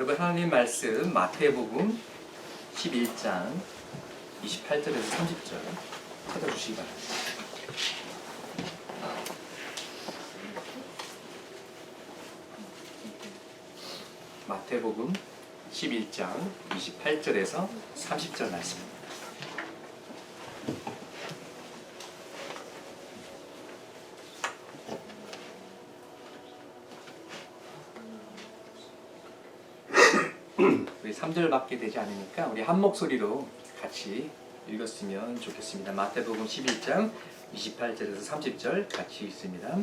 여러분 하나님 말씀 마태복음 11장 28절에서 30절 찾아주시기 바랍니다. 마태복음 11장 28절에서 30절 말씀입니다. 우리 3절밖에 되지 않으니까 우리 한 목소리로 같이 읽었으면 좋겠습니다. 마태복음 11장 28절에서 30절 같이 읽습니다.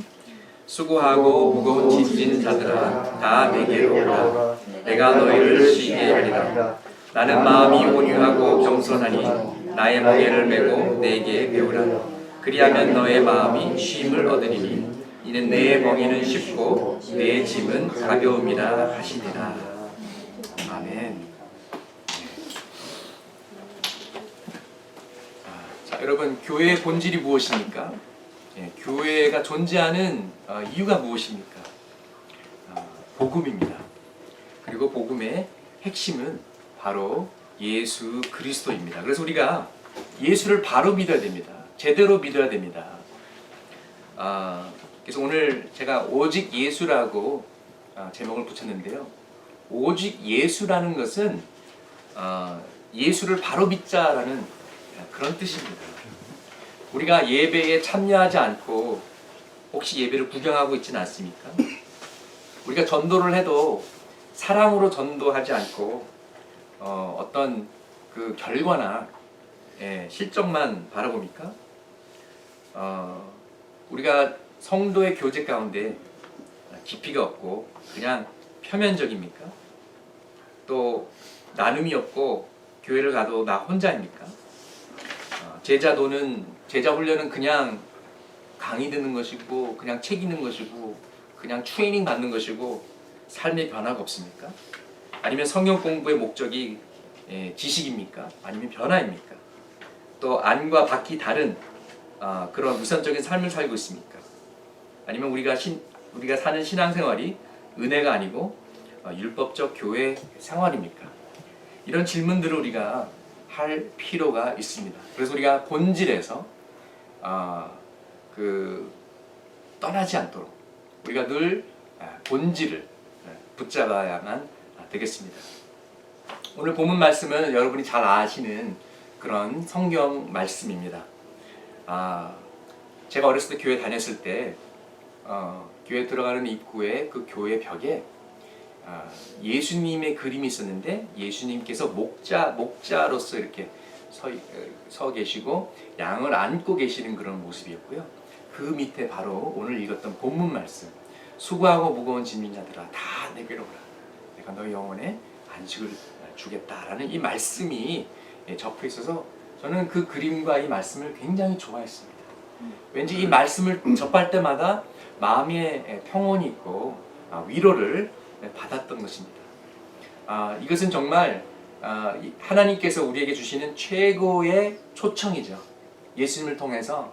수고하고 무거운 짐 지는 자들아 다 내게로 오라. 내가 너희를 쉬게 하리라. 나는 마음이 온유하고 겸손하니 나의 멍에를 메고 내게 배우라. 그리하면 너의 마음이 쉼을 얻으리니 이는 내 멍에는 쉽고 내 짐은 가벼움이라 하시니라. 아멘. 자, 여러분 교회의 본질이 무엇입니까? 교회가 존재하는 이유가 무엇입니까? 복음입니다. 그리고 복음의 핵심은 바로 예수 그리스도입니다. 그래서 우리가 예수를 바로 믿어야 됩니다. 제대로 믿어야 됩니다. 그래서 오늘 제가 오직 예수라고 제목을 붙였는데요. 오직 예수라는 것은 예수를 바로 믿자라는 그런 뜻입니다. 우리가 예배에 참여하지 않고 혹시 예배를 구경하고 있지는 않습니까? 우리가 전도를 해도 사랑으로 전도하지 않고 어떤 그 결과나 실적만 바라봅니까? 우리가 성도의 교제 가운데 깊이가 없고 그냥 표면적입니까? 또 나눔이 없고 교회를 가도 나 혼자입니까? 제자 훈련은 그냥 강의 듣는 것이고 그냥 책 읽는 것이고 그냥 트레이닝 받는 것이고 삶의 변화가 없습니까? 아니면 성경 공부의 목적이 지식입니까? 아니면 변화입니까? 또 안과 밖이 다른 그런 우선적인 삶을 살고 있습니까? 아니면 우리가 사는 신앙생활이 은혜가 아니고 율법적 교회 생활입니까? 이런 질문들을 우리가 할 필요가 있습니다. 그래서 우리가 본질에서 떠나지 않도록 우리가 늘 본질을 붙잡아야만 되겠습니다. 오늘 본문 말씀은 여러분이 잘 아시는 그런 성경 말씀입니다. 제가 어렸을 때 교회 다녔을 때 교회 들어가는 입구에 그 교회 벽에 예수님의 그림이 있었는데 예수님께서 목자로서 이렇게 서 계시고 양을 안고 계시는 그런 모습이었고요. 그 밑에 바로 오늘 읽었던 본문 말씀 수고하고 무거운 짐진 자들아 다 내게로 오라. 내가 너희 영혼에 안식을 주겠다라는 이 말씀이 적혀 있어서 저는 그 그림과 이 말씀을 굉장히 좋아했습니다. 왠지 이 말씀을 접할 때마다 마음에 평온이 있고 위로를 받았던 것입니다. 이것은 정말 하나님께서 우리에게 주시는 최고의 초청이죠. 예수님을 통해서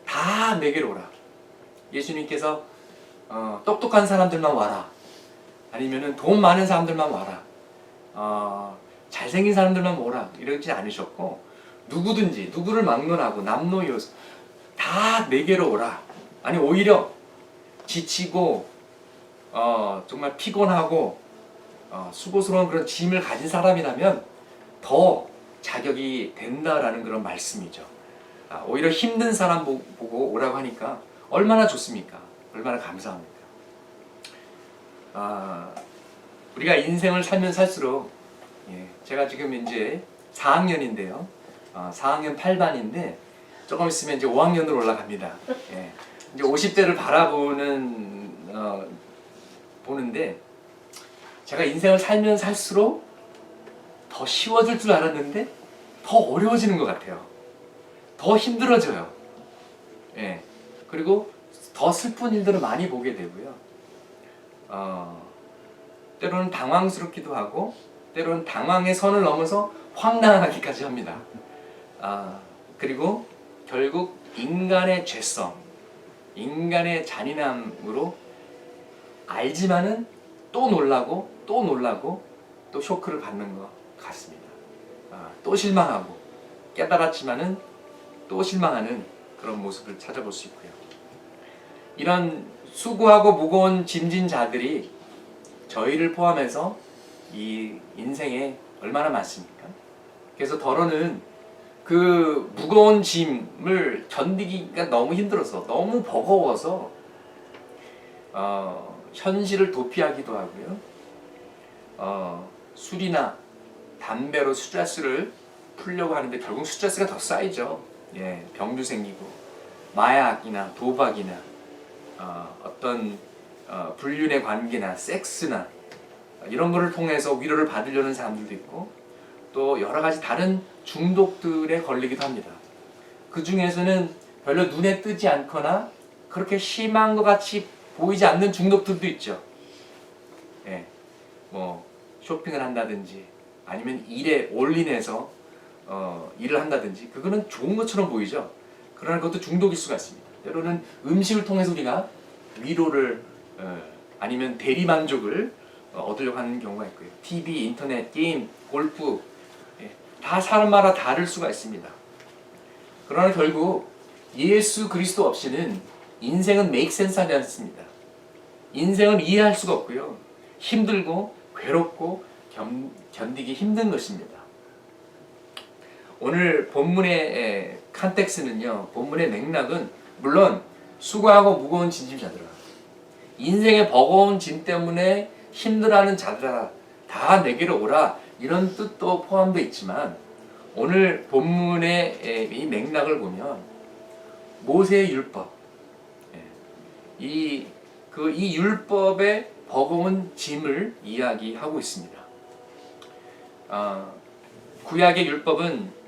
다 내게로 오라. 예수님께서 똑똑한 사람들만 와라. 아니면은 돈 많은 사람들만 와라. 잘생긴 사람들만 오라. 이러지 않으셨고 누구든지 누구를 막론하고 남노여서 다 내게로 오라. 아니 오히려 지치고 정말 피곤하고 수고스러운 그런 짐을 가진 사람이라면 더 자격이 된다라는 그런 말씀이죠. 오히려 힘든 사람 보고 오라고 하니까 얼마나 좋습니까? 얼마나 감사합니까? 우리가 인생을 살면 살수록 제가 지금 이제 4학년인데요. 4학년 8반인데 조금 있으면 이제 5학년으로 올라갑니다. 이제 50대를 보는데 제가 인생을 살면 살수록 더 쉬워질 줄 알았는데 더 어려워지는 것 같아요. 더 힘들어져요. 그리고 더 슬픈 일들을 많이 보게 되고요. 때로는 당황스럽기도 하고 때로는 당황의 선을 넘어서 황당하기까지 합니다. 그리고 결국 인간의 죄성, 인간의 잔인함으로 알지만은 또 놀라고 또 쇼크를 받는 것 같습니다. 또 실망하고 깨달았지만은 또 실망하는 그런 모습을 찾아볼 수 있고요. 이런 수고하고 무거운 짐진 자들이 저희를 포함해서 이 인생에 얼마나 많습니까? 그래서 더러는 그 무거운 짐을 견디기가 너무 힘들어서, 너무 버거워서 현실을 도피하기도 하고요. 술이나 담배로 스트레스를 풀려고 하는데 결국 스트레스가 더 쌓이죠. 예, 병도 생기고 마약이나 도박이나 어떤 불륜의 관계나 섹스나 이런 거를 통해서 위로를 받으려는 사람들도 있고 또 여러 가지 다른 중독들에 걸리기도 합니다. 그 중에서는 별로 눈에 뜨지 않거나 그렇게 심한 것 같이 보이지 않는 중독들도 있죠. 예, 뭐 쇼핑을 한다든지 아니면 일에 올인해서 일을 한다든지 그거는 좋은 것처럼 보이죠. 그러나 그것도 중독일 수가 있습니다. 때로는 음식을 통해서 우리가 위로를 아니면 대리만족을 얻으려고 하는 경우가 있고요. TV, 인터넷, 게임, 골프 다 사람마다 다를 수가 있습니다. 그러나 결국 예수 그리스도 없이는 인생은 make sense 하지 않습니다. 인생을 이해할 수가 없고요. 힘들고 괴롭고 견디기 힘든 것입니다. 오늘 본문의 컨텍스는요. 본문의 맥락은 물론 수고하고 무거운 짐자들아, 인생의 버거운 짐 때문에 힘들어하는 자들아 다 내게로 오라 이런 뜻도 포함되어 있지만 오늘 본문의 이 맥락을 보면 모세의 율법, 이 율법의 버거운 짐을 이야기하고 있습니다. 구약의 율법은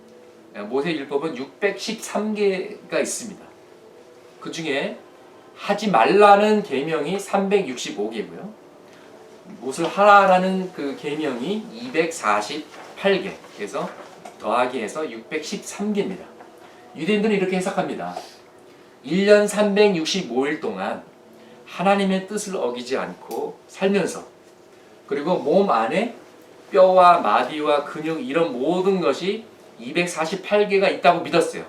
모세의 율법은 613개가 있습니다. 그 중에 하지 말라는 계명이 365개고요. 무엇을 하라라는 그 계명이 248개. 그래서 더하기 해서 613개입니다. 유대인들은 이렇게 해석합니다. 1년 365일 동안 하나님의 뜻을 어기지 않고 살면서 그리고 몸 안에 뼈와 마디와 근육 이런 모든 것이 248개가 있다고 믿었어요.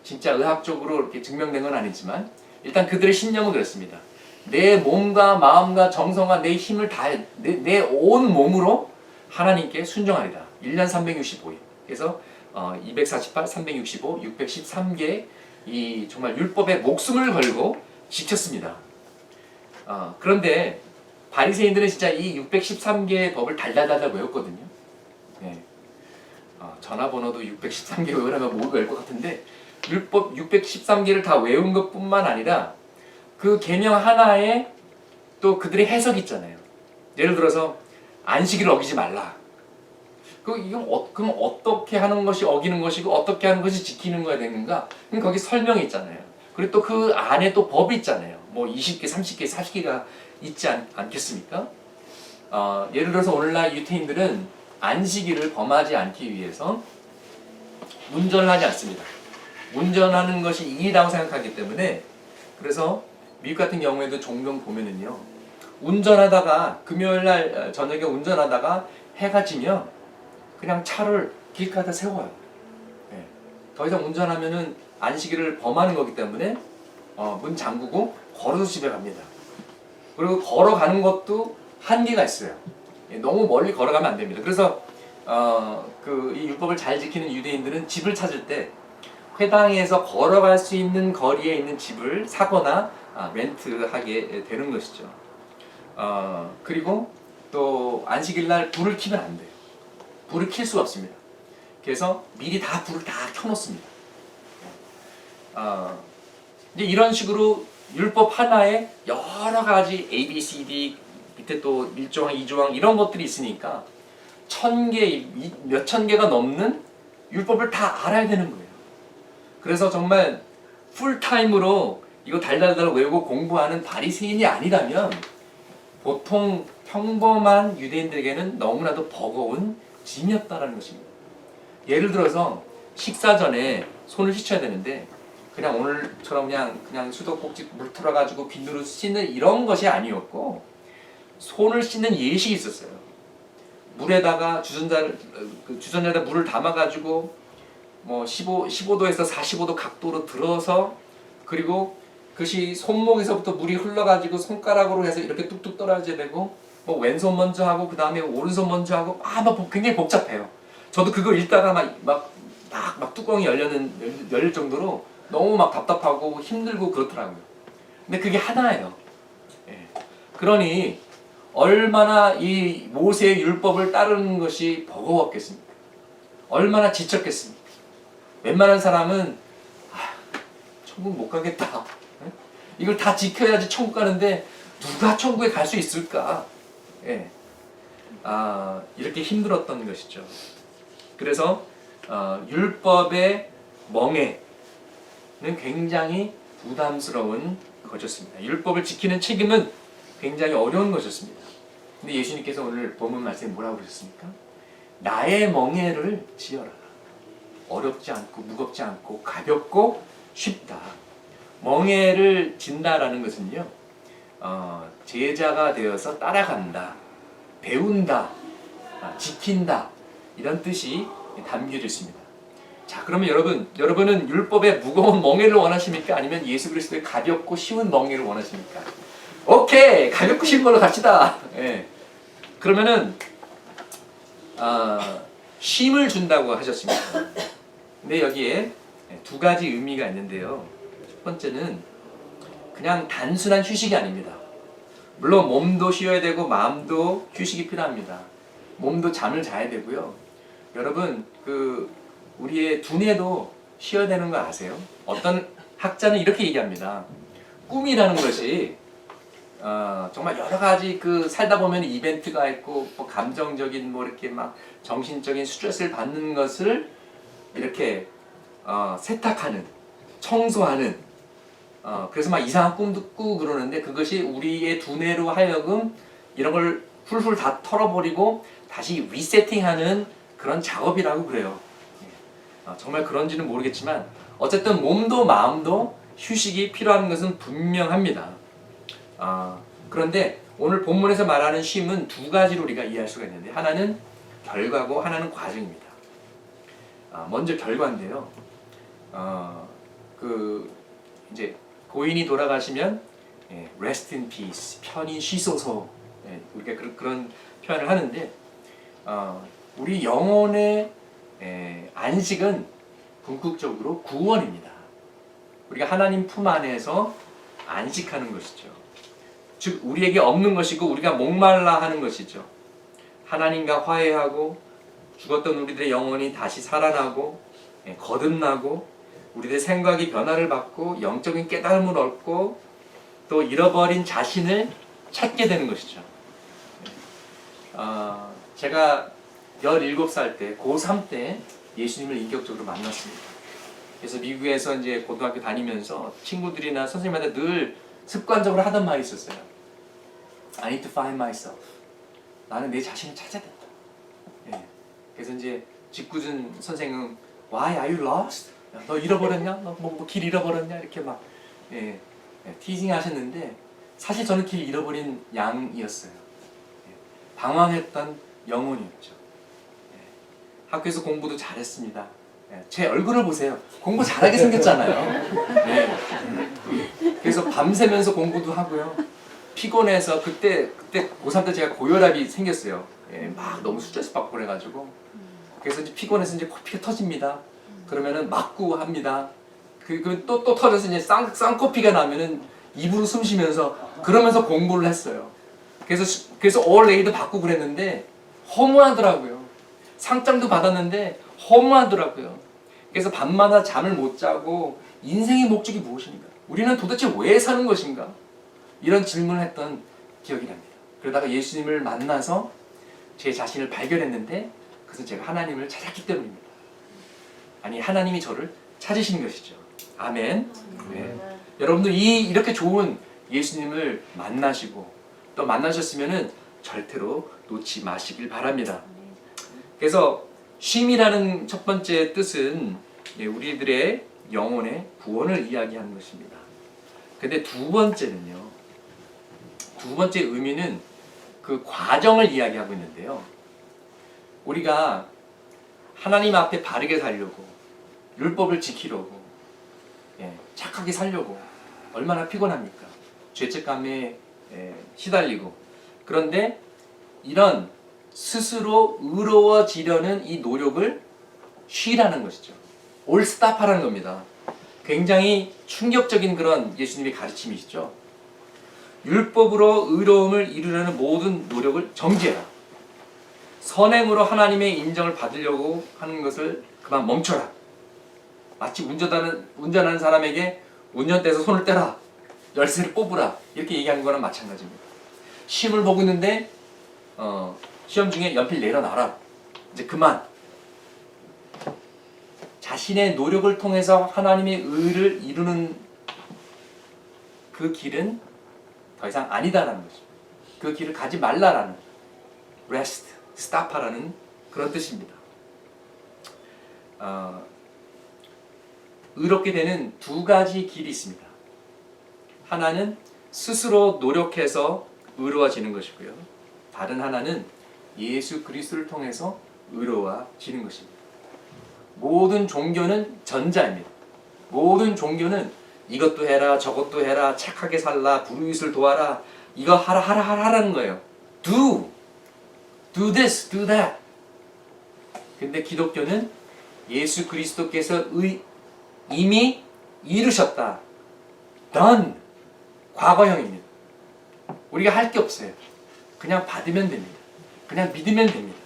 진짜 의학적으로 이렇게 증명된 건 아니지만 일단 그들의 신념은 그렇습니다. 내 몸과 마음과 정성과 내 힘을 다해 내 온 몸으로 하나님께 순종하리라. 1년 365일. 그래서 248, 365, 613개 이 정말 율법에 목숨을 걸고 지켰습니다. 그런데 바리새인들은 진짜 이 613개의 법을 달달달달 외웠거든요. 네. 전화번호도 613개 외우려면 못 외울 것 같은데 율법 613개를 다 외운 것뿐만 아니라 그 계명 하나에 또 그들의 해석이 있잖아요. 예를 들어서 안식일을 어기지 말라. 그럼 어떻게 하는 것이 어기는 것이고 어떻게 하는 것이 지키는 거야 되는가? 그럼 거기 설명이 있잖아요. 그리고 또 그 안에 또 법이 있잖아요. 뭐 20개, 30개, 40개가 있지 않겠습니까? 예를 들어서 오늘날 유태인들은 안식일을 범하지 않기 위해서 운전을 하지 않습니다. 운전하는 것이 이익이라고 생각하기 때문에 그래서 미국 같은 경우에도 종종 보면은요. 운전하다가 금요일날 저녁에 운전하다가 해가 지면 그냥 차를 길가에다 세워요. 더 이상 운전하면은 안식일을 범하는 거기 때문에 문 잠그고 걸어서 집에 갑니다. 그리고 걸어가는 것도 한계가 있어요. 너무 멀리 걸어가면 안 됩니다. 그래서 이 율법을 잘 지키는 유대인들은 집을 찾을 때 회당에서 걸어갈 수 있는 거리에 있는 집을 사거나 렌트하게 되는 것이죠. 그리고 또 안식일날 불을 켜면 안 돼요. 불을 켤 수가 없습니다. 그래서 미리 다 불을 다 켜놓습니다. 이제 이런 식으로 율법 하나에 여러 가지 A, B, C, D 밑에 또 1조항, 2조항 이런 것들이 있으니까 1000개, 몇천 개가 넘는 율법을 다 알아야 되는 거예요. 그래서 정말 풀타임으로 이거 달달달 외우고 공부하는 바리새인이 아니라면 보통 평범한 유대인들에게는 너무나도 버거운 짐이었다라는 것입니다. 예를 들어서 식사 전에 손을 씻어야 되는데 그냥 오늘처럼 그냥 수도꼭지 물 틀어가지고 비누로 씻는 이런 것이 아니었고 손을 씻는 예식이 있었어요. 물에다가 주전자에다 물을 담아가지고 뭐 15도에서 45도 각도로 들어서 그리고 그것이 손목에서부터 물이 흘러가지고 손가락으로 해서 이렇게 뚝뚝 떨어져야 되고 뭐 왼손 먼저 하고 그 다음에 오른손 먼저 하고 막 굉장히 복잡해요. 저도 그거 읽다가 막 뚜껑이 열릴 정도로 너무 막 답답하고 힘들고 그렇더라고요. 근데 그게 하나예요. 예. 그러니 얼마나 이 모세의 율법을 따르는 것이 버거웠겠습니까? 얼마나 지쳤겠습니까? 웬만한 사람은 천국 못 가겠다. 예? 이걸 다 지켜야지 천국 가는데 누가 천국에 갈 수 있을까? 예. 이렇게 힘들었던 것이죠. 그래서 율법의 멍에는 굉장히 부담스러운 것이었습니다. 율법을 지키는 책임은 굉장히 어려운 것이었습니다. 근데 예수님께서 오늘 본문 말씀에 뭐라고 그러셨습니까? 나의 멍에를 지어라. 어렵지 않고 무겁지 않고 가볍고 쉽다. 멍에를 진다라는 것은요, 제자가 되어서 따라간다, 배운다, 지킨다 이런 뜻이 담겨져 있습니다. 자, 그러면 여러분은 율법의 무거운 멍에를 원하십니까? 아니면 예수 그리스도의 가볍고 쉬운 멍에를 원하십니까? 오케이, 가볍고 쉬운 걸로 갑시다. 예. 그러면은 쉼을 준다고 하셨습니다. 근데 여기에 두 가지 의미가 있는데요. 첫 번째는 그냥 단순한 휴식이 아닙니다. 물론 몸도 쉬어야 되고 마음도 휴식이 필요합니다. 몸도 잠을 자야 되고요. 여러분 우리의 두뇌도 쉬어야 되는 거 아세요? 어떤 학자는 이렇게 얘기합니다. 꿈이라는 것이 정말 여러 가지 살다 보면 이벤트가 있고 뭐 감정적인 뭐 이렇게 막 정신적인 스트레스를 받는 것을 이렇게 세탁하는, 청소하는, 그래서 막 이상한 꿈도 꾸고 그러는데 그것이 우리의 두뇌로 하여금 이런 걸 훌훌 다 털어버리고 다시 리세팅하는 그런 작업이라고 그래요. 정말 그런지는 모르겠지만 어쨌든 몸도 마음도 휴식이 필요한 것은 분명합니다. 그런데 오늘 본문에서 말하는 쉼은 두 가지로 우리가 이해할 수가 있는데 하나는 결과고 하나는 과정입니다. 먼저 결과인데요. 이제 고인이 돌아가시면 rest in peace, 편히 쉬소서, 우리가 그런 표현을 하는데 우리 영혼의 안식은 궁극적으로 구원입니다. 우리가 하나님 품 안에서 안식하는 것이죠. 즉 우리에게 없는 것이고 우리가 목말라 하는 것이죠. 하나님과 화해하고 죽었던 우리들의 영혼이 다시 살아나고 거듭나고 우리들의 생각이 변화를 받고 영적인 깨달음을 얻고 또 잃어버린 자신을 찾게 되는 것이죠. 제가 17살 때, 고3 때 예수님을 인격적으로 만났습니다. 그래서 미국에서 이제 고등학교 다니면서 친구들이나 선생님한테 늘 습관적으로 하던 말이 있었어요. I need to find myself. 나는 내 자신을 찾아야 된다. 그래서 이제 직구준 선생은 Why are you lost? 너 잃어버렸냐? 너 뭐 길 잃어버렸냐? 이렇게 막 티징 하셨는데 사실 저는 길 잃어버린 양이었어요. 방황했던 영혼이었죠. 학교에서 공부도 잘했습니다. 제 얼굴을 보세요. 공부 잘하게 생겼잖아요. 그래서 밤새면서 공부도 하고요. 피곤해서 그때 고3 때 제가 고혈압이 생겼어요. 막 너무 스트레스 받고 그래가지고 그래서 이제 피곤해서 이제 코피가 터집니다. 그러면은 맞고 합니다. 또 터져서 이제 쌍코피가 나면은 입으로 숨 쉬면서 그러면서 공부를 했어요. 그래서 올레이도 받고 그랬는데 허무하더라고요. 상장도 받았는데 허무하더라고요. 그래서 밤마다 잠을 못 자고 인생의 목적이 무엇인가? 우리는 도대체 왜 사는 것인가? 이런 질문을 했던 기억이 납니다. 그러다가 예수님을 만나서 제 자신을 발견했는데 그것은 제가 하나님을 찾았기 때문입니다. 아니 하나님이 저를 찾으신 것이죠. 아멘. 여러분들 이렇게 좋은 예수님을 만나시고 또 만나셨으면은 절대로 놓지 마시길 바랍니다. 그래서 쉼이라는 첫 번째 뜻은 우리들의 영혼의 구원을 이야기하는 것입니다. 근데 두 번째는요. 두 번째 의미는 그 과정을 이야기하고 있는데요. 우리가 하나님 앞에 바르게 살려고, 율법을 지키려고, 착하게 살려고 얼마나 피곤합니까? 죄책감에 시달리고. 그런데 이런 스스로 의로워지려는 이 노력을 쉬라는 것이죠. 올스탑하라는 겁니다. 굉장히 충격적인 그런 예수님의 가르침이시죠. 율법으로 의로움을 이루려는 모든 노력을 정지해라. 선행으로 하나님의 인정을 받으려고 하는 것을 그만 멈춰라. 마치 운전하는 사람에게 운전대에서 손을 떼라, 열쇠를 뽑으라, 이렇게 얘기하는 거랑 마찬가지입니다. 시험을 보고 있는데 시험 중에 연필 내려놔라. 이제 그만. 자신의 노력을 통해서 하나님의 의를 이루는 그 길은 더 이상 아니다라는 거죠. 그 길을 가지 말라라는, rest, stop하라는 그런 뜻입니다. 의롭게 되는 두 가지 길이 있습니다. 하나는 스스로 노력해서 의로워지는 것이고요. 다른 하나는 예수 그리스도를 통해서 의로워지는 것입니다. 모든 종교는 전자입니다. 모든 종교는 이것도 해라, 저것도 해라, 착하게 살라, 불우이웃을 도와라, 이거 하라는 거예요. Do this, do that. 근데 기독교는 예수 그리스도께서 이미 이루셨다. done. 과거형입니다. 우리가 할 게 없어요. 그냥 받으면 됩니다. 그냥 믿으면 됩니다.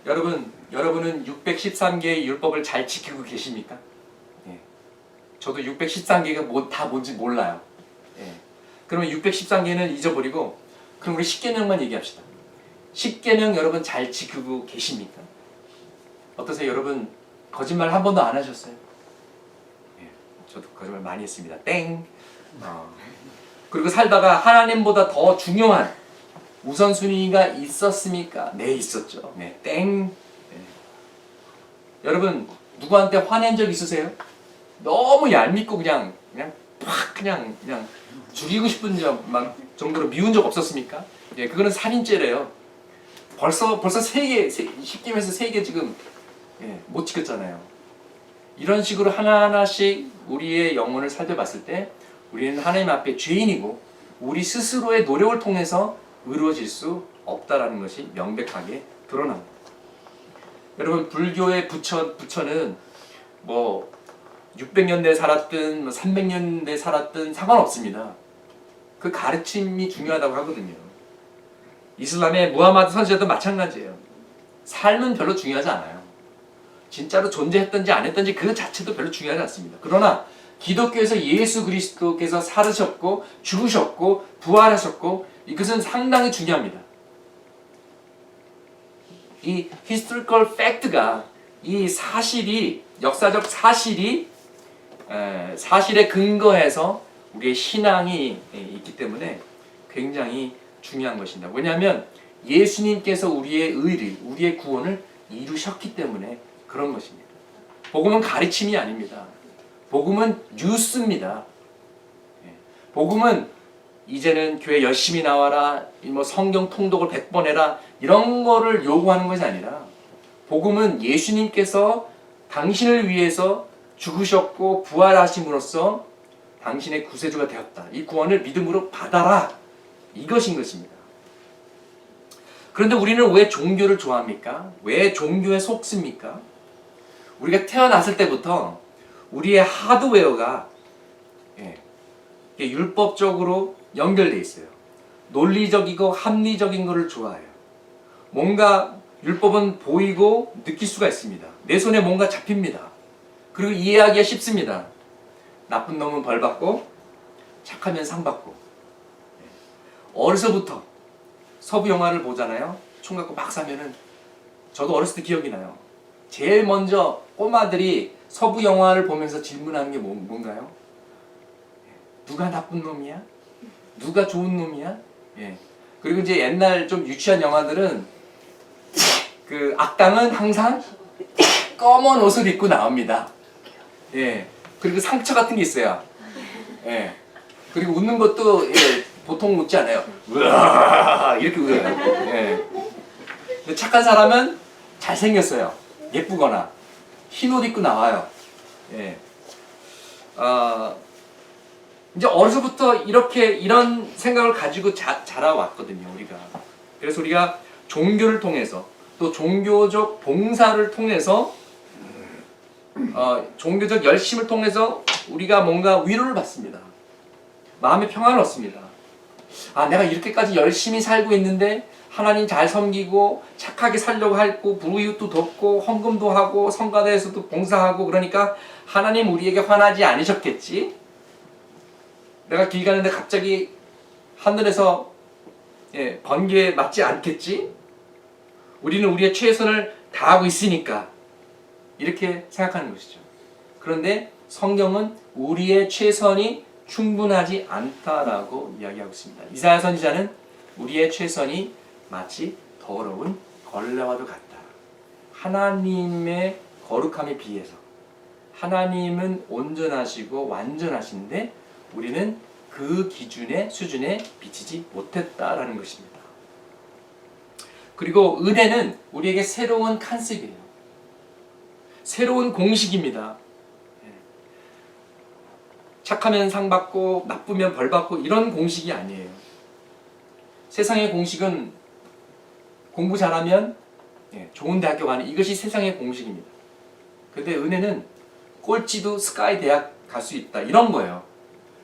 여러분은 613개의 율법을 잘 지키고 계십니까? 예. 저도 613개가 다 뭔지 몰라요. 예. 그러면 613개는 잊어버리고 그럼 우리 10계명만 얘기합시다. 10계명 여러분 잘 지키고 계십니까? 어떠세요? 여러분 거짓말 한 번도 안 하셨어요? 예. 저도 거짓말 많이 했습니다. 땡. 그리고 살다가 하나님보다 더 중요한 우선순위가 있었습니까? 네, 있었죠. 네, 땡. 네. 여러분 누구한테 화낸 적 있으세요? 너무 얄밉고 그냥 죽이고 싶은 정도로 미운 적 없었습니까? 예, 그거는 살인죄래요. 벌써 3개, 10개면서 3개 지금 못 지켰잖아요. 이런 식으로 하나하나씩 우리의 영혼을 살펴봤을 때 우리는 하나님 앞에 죄인이고 우리 스스로의 노력을 통해서 의로워질 수 없다라는 것이 명백하게 드러납니다. 여러분 불교의 부처는 뭐 600년대 살았든 300년대 살았든 상관없습니다. 그 가르침이 중요하다고 하거든요. 이슬람의 무하마드 선지자도 마찬가지예요. 삶은 별로 중요하지 않아요. 진짜로 존재했던지 안 했던지 그 자체도 별로 중요하지 않습니다. 그러나 기독교에서 예수 그리스도께서 살으셨고 죽으셨고 부활하셨고 이것은 상당히 중요합니다. 이 historical fact가 이 사실이 역사적 사실에 근거해서 우리의 신앙이 있기 때문에 굉장히 중요한 것입니다. 왜냐하면 예수님께서 우리의 의를, 우리의 구원을 이루셨기 때문에 그런 것입니다. 복음은 가르침이 아닙니다. 복음은 뉴스입니다. 복음은 이제는 교회 열심히 나와라, 뭐 성경 통독을 100번 해라 이런 거를 요구하는 것이 아니라 복음은 예수님께서 당신을 위해서 죽으셨고 부활하심으로써 당신의 구세주가 되었다. 이 구원을 믿음으로 받아라. 이것인 것입니다. 그런데 우리는 왜 종교를 좋아합니까? 왜 종교에 속습니까? 우리가 태어났을 때부터 우리의 하드웨어가 율법적으로 연결되어 있어요. 논리적이고 합리적인 것을 좋아해요. 뭔가 율법은 보이고 느낄 수가 있습니다. 내 손에 뭔가 잡힙니다. 그리고 이해하기가 쉽습니다. 나쁜 놈은 벌 받고 착하면 상 받고. 어려서부터 서부 영화를 보잖아요. 총 갖고 막 쏴면은 저도 어렸을 때 기억이 나요. 제일 먼저 꼬마들이 서부 영화를 보면서 질문하는 게 뭔가요? 누가 나쁜 놈이야? 누가 좋은 놈이야? 예. 그리고 이제 옛날 좀 유치한 영화들은 그 악당은 항상 검은 옷을 입고 나옵니다. 예. 그리고 상처 같은 게 있어요. 예. 그리고 웃는 것도 보통 웃지 않아요. 으아 이렇게 웃어요. 예. 근데 착한 사람은 잘생겼어요. 예쁘거나 흰 옷 입고 나와요. 예. 이제 어려서부터 이런 생각을 가지고 자라왔거든요, 우리가. 그래서 우리가 종교를 통해서 또 종교적 봉사를 통해서 종교적 열심을 통해서 우리가 뭔가 위로를 받습니다. 마음의 평안을 얻습니다. 내가 이렇게까지 열심히 살고 있는데 하나님 잘 섬기고 착하게 살려고 하고 불이웃도 돕고 헌금도 하고 성가대에서도 봉사하고 그러니까 하나님 우리에게 화나지 않으셨겠지? 내가 길 가는데 갑자기 하늘에서 번개에 맞지 않겠지? 우리는 우리의 최선을 다하고 있으니까 이렇게 생각하는 것이죠. 그런데 성경은 우리의 최선이 충분하지 않다라고 이야기하고 있습니다. 이사야 선지자는 우리의 최선이 마치 더러운 걸레와도 같다. 하나님의 거룩함에 비해서 하나님은 온전하시고 완전하신데 우리는 그 기준의 수준에 미치지 못했다라는 것입니다. 그리고 은혜는 우리에게 새로운 컨셉이에요. 새로운 공식입니다. 착하면 상 받고 나쁘면 벌 받고 이런 공식이 아니에요. 세상의 공식은 공부 잘하면 좋은 대학교 가는 이것이 세상의 공식입니다. 근데 은혜는 꼴찌도 스카이 대학 갈 수 있다 이런 거예요.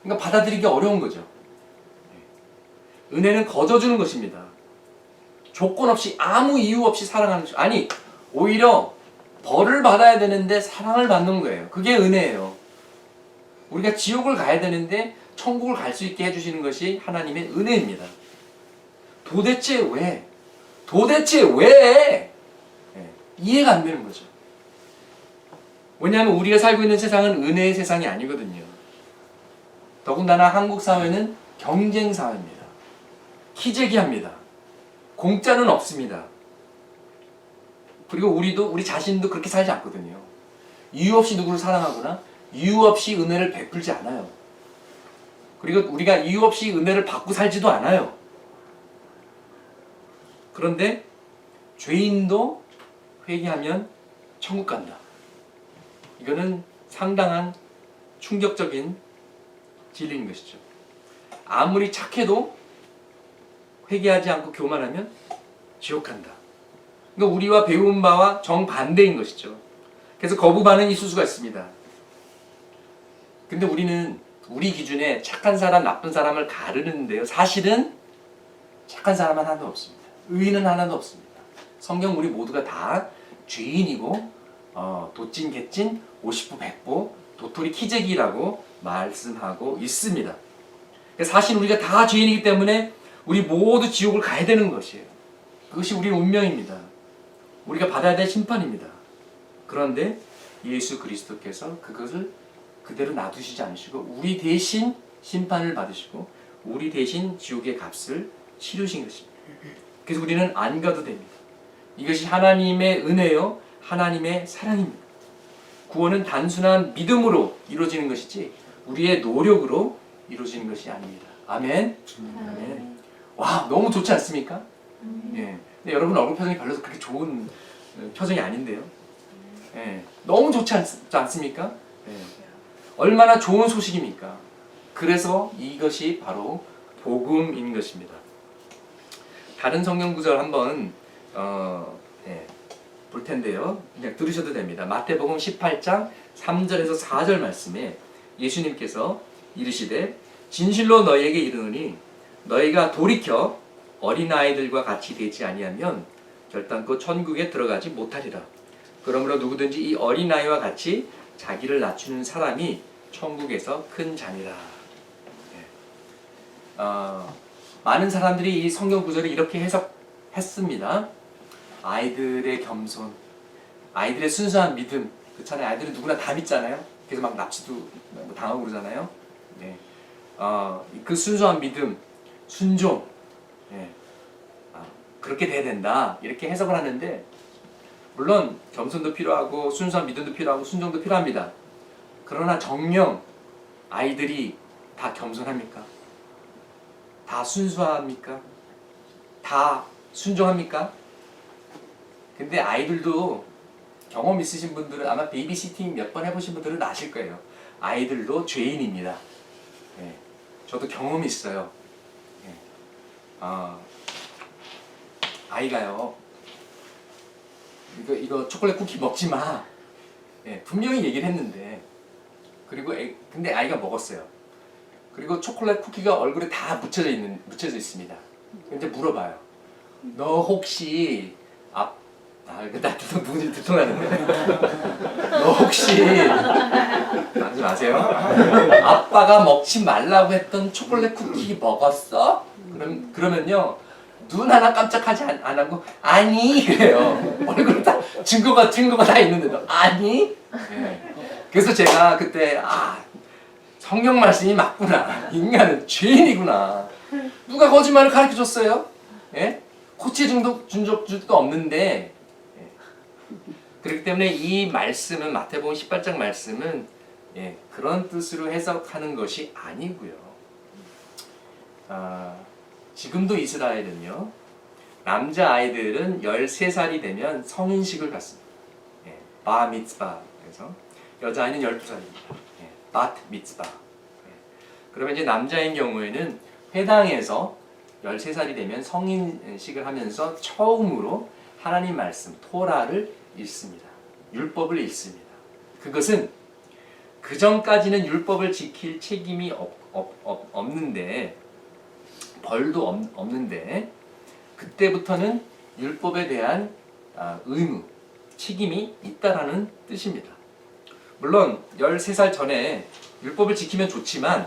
그러니까 받아들이기 어려운 거죠. 은혜는 거저주는 것입니다. 조건 없이 아무 이유 없이 사랑하는 것. 아니 오히려 벌을 받아야 되는데 사랑을 받는 거예요. 그게 은혜예요. 우리가 지옥을 가야 되는데 천국을 갈 수 있게 해주시는 것이 하나님의 은혜입니다. 도대체 왜? 도대체 왜? 이해가 안 되는 거죠. 왜냐하면 우리가 살고 있는 세상은 은혜의 세상이 아니거든요. 더군다나 한국 사회는 경쟁 사회입니다. 키재기합니다. 공짜는 없습니다. 그리고 우리 자신도 그렇게 살지 않거든요. 이유 없이 누구를 사랑하거나 이유 없이 은혜를 베풀지 않아요. 그리고 우리가 이유 없이 은혜를 받고 살지도 않아요. 그런데 죄인도 회개하면 천국 간다. 이거는 상당한 충격적인 진리인 것이죠. 아무리 착해도 회개하지 않고 교만하면 지옥 간다. 그러니까 우리와 배운 바와 정반대인 것이죠. 그래서 거부 반응이 있을 수가 있습니다. 근데 우리는 우리 기준에 착한 사람, 나쁜 사람을 가르는데요. 사실은 착한 사람은 하나도 없습니다. 의인은 하나도 없습니다. 성경 우리 모두가 다 죄인이고 도찐, 개찐, 50부, 100부, 도토리, 키재기라고 말씀하고 있습니다. 사실 우리가 다 죄인이기 때문에 우리 모두 지옥을 가야 되는 것이에요. 그것이 우리의 운명입니다. 우리가 받아야 될 심판입니다. 그런데 예수 그리스도께서 그것을 그대로 놔두시지 않으시고 우리 대신 심판을 받으시고 우리 대신 지옥의 값을 치르신 것입니다. 그래서 우리는 안 가도 됩니다. 이것이 하나님의 은혜요 하나님의 사랑입니다. 구원은 단순한 믿음으로 이루어지는 것이지 우리의 노력으로 이루어지는 것이 아닙니다. 아멘. 아멘. 와, 너무 좋지 않습니까? 예. 근데 여러분 얼굴 표정이 별로 그렇게 좋은 표정이 아닌데요. 예. 너무 좋지 않습니까? 예. 얼마나 좋은 소식입니까? 그래서 이것이 바로 복음인 것입니다. 다른 성경 구절 한번 볼 텐데요. 그냥 들으셔도 됩니다. 마태복음 18장 3절에서 4절 말씀에 예수님께서 이르시되 진실로 너희에게 이르노니 너희가 돌이켜 어린아이들과 같이 되지 아니하면 결단코 천국에 들어가지 못하리라. 그러므로 누구든지 이 어린아이와 같이 자기를 낮추는 사람이 천국에서 큰 자니라. 많은 사람들이 이 성경 구절을 이렇게 해석했습니다. 아이들의 겸손, 아이들의 순수한 믿음. 그렇잖아요. 아이들은 누구나 다 믿잖아요. 그래서 막 납치도 당하고 그러잖아요. 네. 그 순수한 믿음, 순종, 그렇게 돼야 된다. 이렇게 해석을 하는데 물론 겸손도 필요하고 순수한 믿음도 필요하고 순종도 필요합니다. 그러나 정녕 아이들이 다 겸손합니까? 다 순수합니까? 다 순종합니까? 근데 아이들도 경험 있으신 분들은 아마 베이비시팅 몇 번 해보신 분들은 아실 거예요. 아이들도 죄인입니다. 예. 저도 경험이 있어요. 예. 아이가요. 이거 초콜릿 쿠키 먹지 마. 예, 분명히 얘기를 했는데 그리고 근데 아이가 먹었어요. 그리고 초콜릿 쿠키가 얼굴에 다 묻혀져 있습니다. 이제 물어봐요. 너 혹시 나 누군지 두통하는데. 너 혹시 하지 마세요. 아빠가 먹지 말라고 했던 초콜릿 쿠키 먹었어? 그러면요. 눈 하나 깜짝하지 안 하고 아니 그래요. 얼굴 다 증거가 다 있는데도 아니. 네. 그래서 제가 그때 성경 말씀이 맞구나. 인간은 죄인이구나. 누가 거짓말을 가르쳐 줬어요? 예? 코치해 준 적도 없는데. 예. 그렇기 때문에 이 말씀은 마태복음 18장 말씀은 그런 뜻으로 해석하는 것이 아니고요. 지금도 이스라엘은요. 남자 아이들은 13살이 되면 성인식을 갖습니다. 바 미츠바. 그래서 여자아이는 12살입니다. bat 미츠바. 그러면 이제 남자인 경우에는 회당에서 13살이 되면 성인식을 하면서 처음으로 하나님 말씀, 토라를 읽습니다. 율법을 읽습니다. 그것은 그 전까지는 율법을 지킬 책임이 없는데 벌도 없는데 그때부터는 율법에 대한 의무, 책임이 있다라는 뜻입니다. 물론 13살 전에 율법을 지키면 좋지만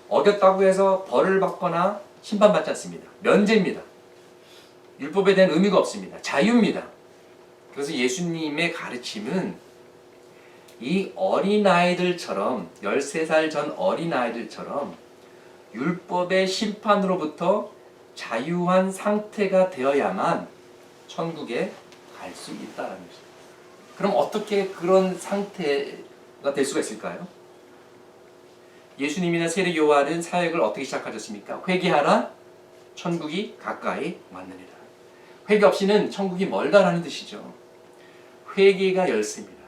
어겼다고 해서 벌을 받거나 심판받지 않습니다. 면제입니다. 율법에 대한 의미가 없습니다. 자유입니다. 그래서 예수님의 가르침은 이 어린아이들처럼 13살 전 어린아이들처럼 율법의 심판으로부터 자유한 상태가 되어야만 천국에 갈 수 있다는 것입니다. 그럼 어떻게 그런 상태가 될 수가 있을까요? 예수님이나 세례 요한은 사역을 어떻게 시작하셨습니까? 회개하라, 천국이 가까이 왔느니라. 회개 없이는 천국이 멀다라는 뜻이죠. 회개가 열쇠입니다.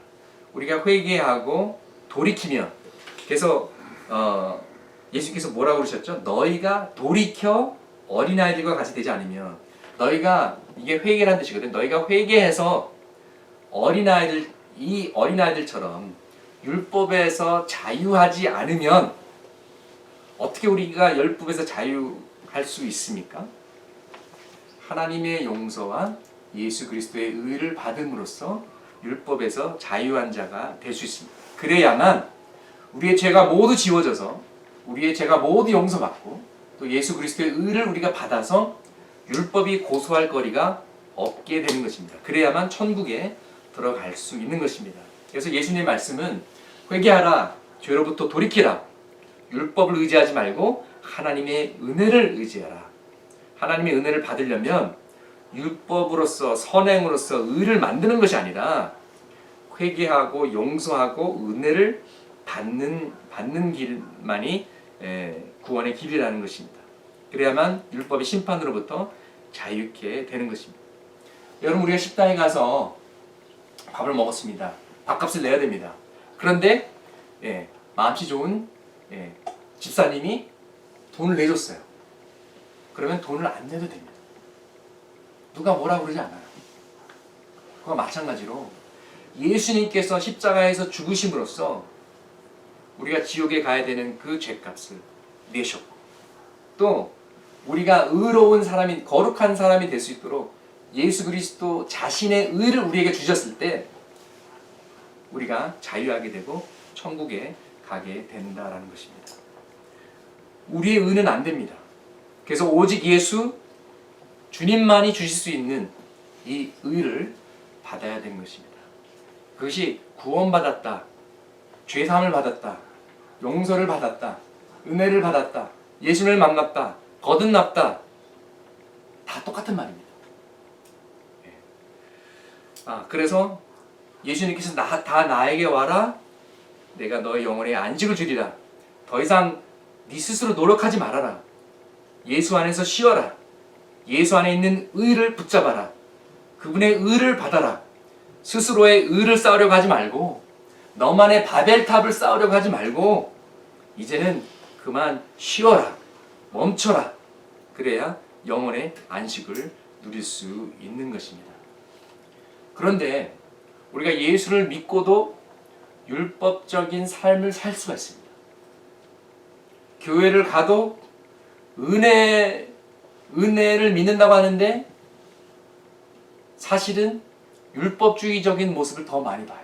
우리가 회개하고 돌이키면, 그래서 예수께서 뭐라고 그러셨죠? 너희가 돌이켜 어린아이들과 같이 되지 않으면, 너희가, 이게 회개라는 뜻이거든. 너희가 회개해서 이 어린아이들처럼 율법에서 자유하지 않으면 어떻게 우리가 율법에서 자유할 수 있습니까? 하나님의 용서와 예수 그리스도의 의를 받음으로써 율법에서 자유한 자가 될 수 있습니다. 그래야만 우리의 죄가 모두 지워져서 우리의 죄가 모두 용서받고 또 예수 그리스도의 의를 우리가 받아서 율법이 고소할 거리가 없게 되는 것입니다. 그래야만 천국에 들어갈 수 있는 것입니다. 그래서 예수님의 말씀은 회개하라, 죄로부터 돌이키라, 율법을 의지하지 말고 하나님의 은혜를 의지하라. 하나님의 은혜를 받으려면 율법으로서 선행으로서 의를 만드는 것이 아니라 회개하고 용서하고 은혜를 받는 길만이 구원의 길이라는 것입니다. 그래야만 율법의 심판으로부터 자유케 되는 것입니다. 여러분, 우리가 식당에 가서 밥을 먹었습니다. 밥값을 내야 됩니다. 그런데 마음씨 좋은 집사님이 돈을 내줬어요. 그러면 돈을 안 내도 됩니다. 누가 뭐라고 그러지 않아요. 그와 마찬가지로 예수님께서 십자가에서 죽으심으로써 우리가 지옥에 가야 되는 그 죄값을 내셨고, 또 우리가 의로운 사람이, 거룩한 사람이 될 수 있도록 예수 그리스도 자신의 의를 우리에게 주셨을 때 우리가 자유하게 되고 천국에 가게 된다라는 것입니다. 우리의 의는 안 됩니다. 그래서 오직 예수 주님만이 주실 수 있는 이 의를 받아야 되는 것입니다. 그것이 구원받았다, 죄사함을 받았다, 용서를 받았다, 은혜를 받았다, 예수를 만났다, 거듭났다, 다 똑같은 말입니다. 그래서 예수님께서 다 나에게 와라, 내가 너의 영혼에 안식을 주리라. 더 이상 네 스스로 노력하지 말아라. 예수 안에서 쉬어라. 예수 안에 있는 의를 붙잡아라. 그분의 의를 받아라. 스스로의 의를 쌓으려고 하지 말고 너만의 바벨탑을 쌓으려고 하지 말고 이제는 그만 쉬어라. 멈춰라. 그래야 영혼의 안식을 누릴 수 있는 것입니다. 그런데 우리가 예수를 믿고도 율법적인 삶을 살 수가 있습니다. 교회를 가도 은혜를 믿는다고 하는데 사실은 율법주의적인 모습을 더 많이 봐요.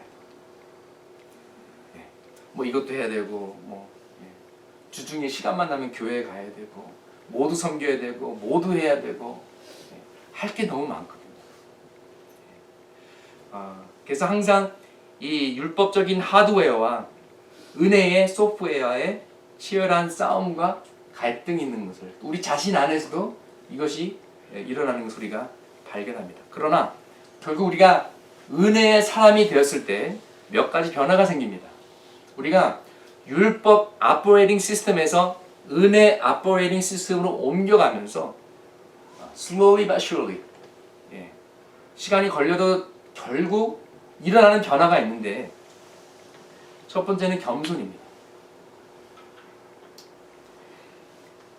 뭐 이것도 해야 되고, 뭐 주중에 시간만 나면 교회에 가야 되고, 모두 섬겨야 되고, 모두 해야 되고, 할 게 너무 많거든요. 그래서 항상 이 율법적인 하드웨어와 은혜의 소프트웨어의 치열한 싸움과 갈등이 있는 것을 우리 자신 안에서도 이것이 일어나는 것을 우리가 발견합니다. 그러나 결국 우리가 은혜의 사람이 되었을 때 몇 가지 변화가 생깁니다. 우리가 율법 아퍼레이팅 시스템에서 은혜 아퍼레이팅 시스템으로 옮겨가면서 slowly but surely 시간이 걸려도 결국 일어나는 변화가 있는데 첫 번째는 겸손입니다.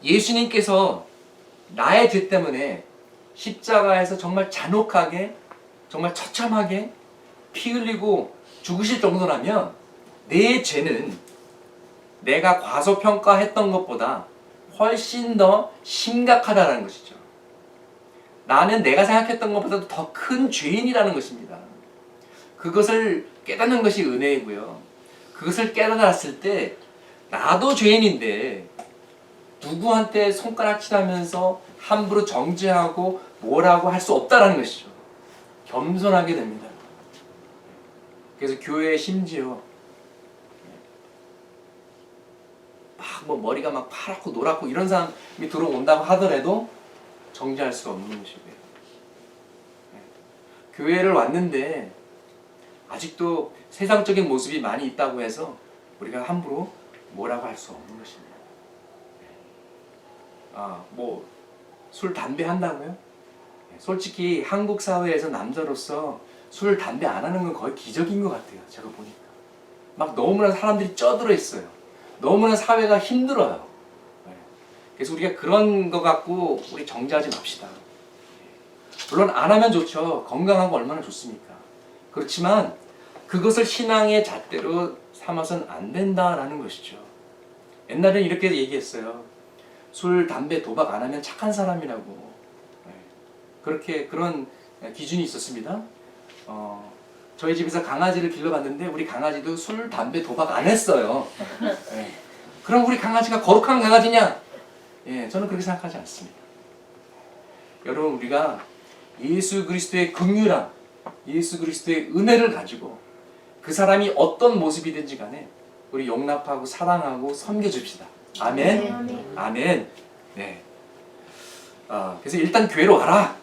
예수님께서 나의 죄 때문에 십자가에서 정말 잔혹하게 정말 처참하게 피 흘리고 죽으실 정도라면 내 죄는 내가 과소평가했던 것보다 훨씬 더 심각하다는 것이죠. 나는 내가 생각했던 것보다 더 큰 죄인이라는 것입니다. 그것을 깨닫는 것이 은혜이고요. 그것을 깨달았을 때 나도 죄인인데 누구한테 손가락질하면서 함부로 정죄하고 뭐라고 할 수 없다는 것이죠. 겸손하게 됩니다. 그래서 교회에 심지어 막 뭐 머리가 막 파랗고 노랗고 이런 사람이 들어온다고 하더라도 정죄할 수가 없는 것이고요. 교회를 왔는데 아직도 세상적인 모습이 많이 있다고 해서 우리가 함부로 뭐라고 할 수 없는 것입니다. 뭐 술, 담배 한다고요? 솔직히 한국 사회에서 남자로서 술, 담배 안 하는 건 거의 기적인 것 같아요. 제가 보니까. 막 너무나 사람들이 쪄들어 있어요. 너무나 사회가 힘들어요. 그래서 우리가 그런 거 갖고 우리 정죄하지 맙시다. 물론 안 하면 좋죠. 건강하고 얼마나 좋습니까? 그렇지만 그것을 신앙의 잣대로 삼아서는 안 된다라는 것이죠. 옛날에는 이렇게 얘기했어요. 술, 담배, 도박 안 하면 착한 사람이라고. 그렇게 그런 기준이 있었습니다. 저희 집에서 강아지를 길러봤는데 우리 강아지도 술, 담배, 도박 안 했어요. 그럼 우리 강아지가 거룩한 강아지냐? 저는 그렇게 생각하지 않습니다. 여러분, 우리가 예수 그리스도의 긍휼함, 예수 그리스도의 은혜를 가지고 그 사람이 어떤 모습이든지 간에 우리 용납하고 사랑하고 섬겨줍시다. 아멘. 네, 아멘. 아멘. 네. 그래서 일단 교회로 와라.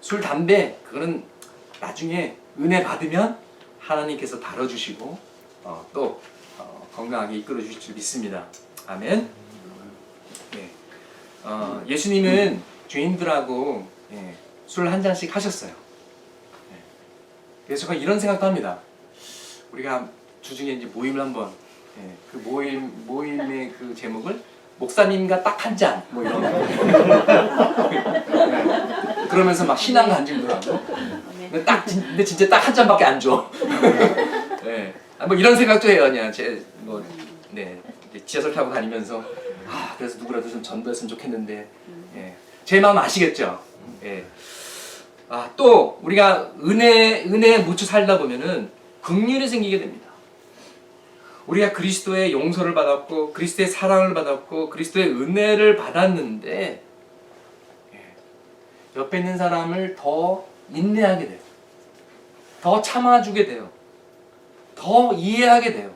술, 담배 그거는 나중에 은혜 받으면 하나님께서 다뤄주시고 또 건강하게 이끌어 주실 줄 믿습니다. 아멘. 네. 예수님은 죄인들하고 술 한 잔씩 하셨어요. 그래서 제가 이런 생각도 합니다. 우리가 주중에 이제 모임을 한번 그 모임의 그 제목을 목사님과 딱 한 잔 뭐 이런 그러면서 막 신앙 간증도 하고 근데 진짜 딱 한 잔밖에 안 줘. 뭐 이런 생각도 해요. 그냥 지하철 타고 다니면서 그래서 누구라도 좀 전도했으면 좋겠는데 제 마음 아시겠죠? 또 우리가 은혜에 묻혀 살다 보면은 긍휼이 생기게 됩니다. 우리가 그리스도의 용서를 받았고 그리스도의 사랑을 받았고 그리스도의 은혜를 받았는데 옆에 있는 사람을 더 인내하게 돼요. 더 참아주게 돼요. 더 이해하게 돼요.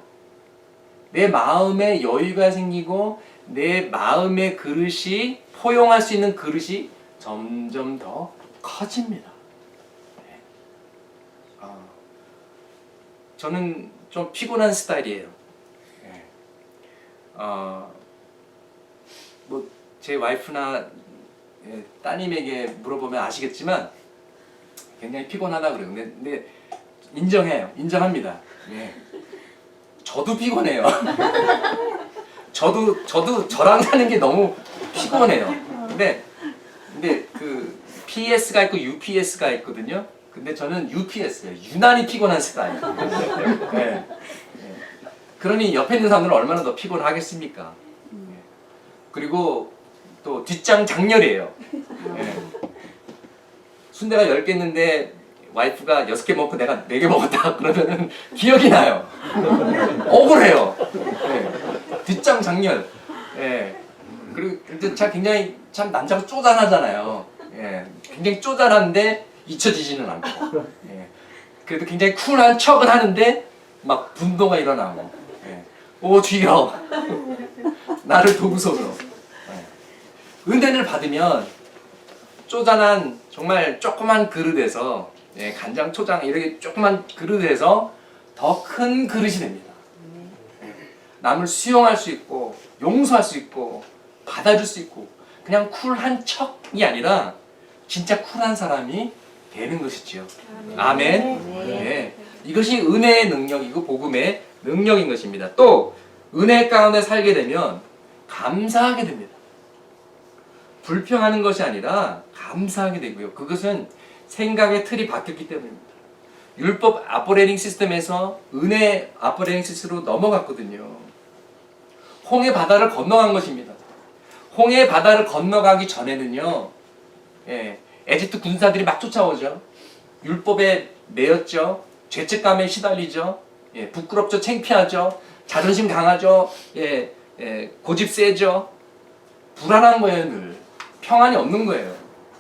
내 마음에 여유가 생기고 내 마음의 그릇이 포용할 수 있는 그릇이 점점 더 커집니다. 저는 좀 피곤한 스타일이에요. 뭐 제 와이프나 따님에게 물어보면 아시겠지만 굉장히 피곤하다 그래요. 근데 인정해요. 인정합니다. 예. 저도 피곤해요. 저도 저랑 사는 게 너무 피곤해요. 근데 그 PS가 있고 UPS가 있거든요. 근데 저는 UPS예요. 유난히 피곤한 스타일. 예. 예. 그러니 옆에 있는 사람들은 얼마나 더 피곤하겠습니까? 예. 그리고 또 뒷장 장렬이에요. 예. 순대가 10개 있는데 와이프가 6개 먹고 내가 4개 먹었다 그러면은 기억이 나요. 억울해요. 예. 뒷장 장렬. 예. 그리고 굉장히 참 남자가 쪼잔하잖아요. 예. 굉장히 쪼잔한데 잊혀지지는 않고. 예. 그래도 굉장히 쿨한 척은 하는데 막 분노가 일어나고. 예. 오 주여 나를 도우소서. 예. 은혜를 받으면 쪼잔한 정말 조그만 그릇에서 예, 간장, 초장 이렇게 조그만 그릇에서 더 큰 그릇이 됩니다. 남을 수용할 수 있고 용서할 수 있고 받아줄 수 있고 그냥 쿨한 척이 아니라 진짜 쿨한 사람이 되는 것이지요. 아멘. 네. 이것이 은혜의 능력이고 복음의 능력인 것입니다. 또 은혜 가운데 살게 되면 감사하게 됩니다. 불평하는 것이 아니라 감사하게 되고요. 그것은 생각의 틀이 바뀌었기 때문입니다. 율법 오퍼레이팅 시스템에서 은혜 오퍼레이팅 시스템으로 넘어갔거든요. 홍해 바다를 건너간 것입니다. 홍해 바다를 건너가기 전에는요, 예, 에집트 군사들이 막 쫓아오죠. 율법에 매였죠. 죄책감에 시달리죠. 예, 부끄럽죠. 창피하죠. 자존심 강하죠. 예, 고집 세죠. 불안한 거예요, 늘. 평안이 없는 거예요.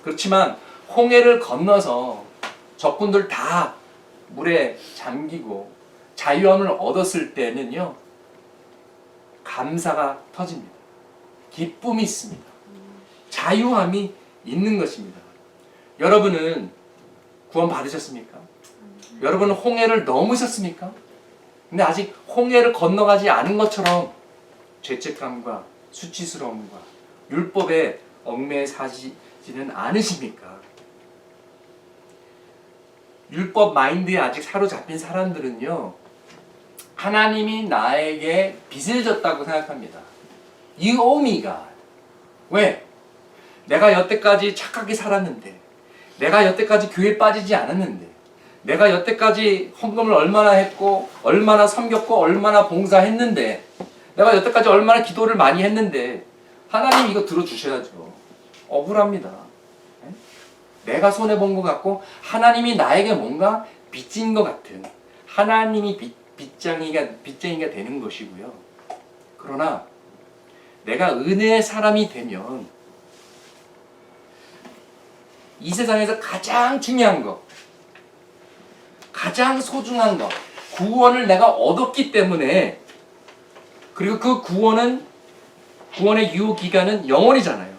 그렇지만 홍해를 건너서 적군들 다 물에 잠기고 자유함을 얻었을 때는요, 감사가 터집니다. 기쁨이 있습니다. 자유함이 있는 것입니다. 여러분은 구원 받으셨습니까? 여러분은 홍해를 넘으셨습니까? 근데 아직 홍해를 건너가지 않은 것처럼 죄책감과 수치스러움과 율법에 얽매여 사시지는 않으십니까? 율법 마인드에 아직 사로잡힌 사람들은요, 하나님이 나에게 빚을 졌다고 생각합니다. You owe me, God. 왜? 내가 여태까지 착하게 살았는데, 내가 여태까지 교회 빠지지 않았는데, 내가 여태까지 헌금을 얼마나 했고, 얼마나 섬겼고, 얼마나 봉사했는데, 내가 여태까지 얼마나 기도를 많이 했는데, 하나님 이거 들어주셔야죠. 억울합니다. 내가 손해본 것 같고 하나님이 나에게 뭔가 빚진 것 같은 하나님이 빚쟁이가 되는 것이고요. 그러나 내가 은혜의 사람이 되면 이 세상에서 가장 중요한 것, 가장 소중한 것, 구원을 내가 얻었기 때문에, 그리고 그 구원의 유효 기간은 영원이잖아요.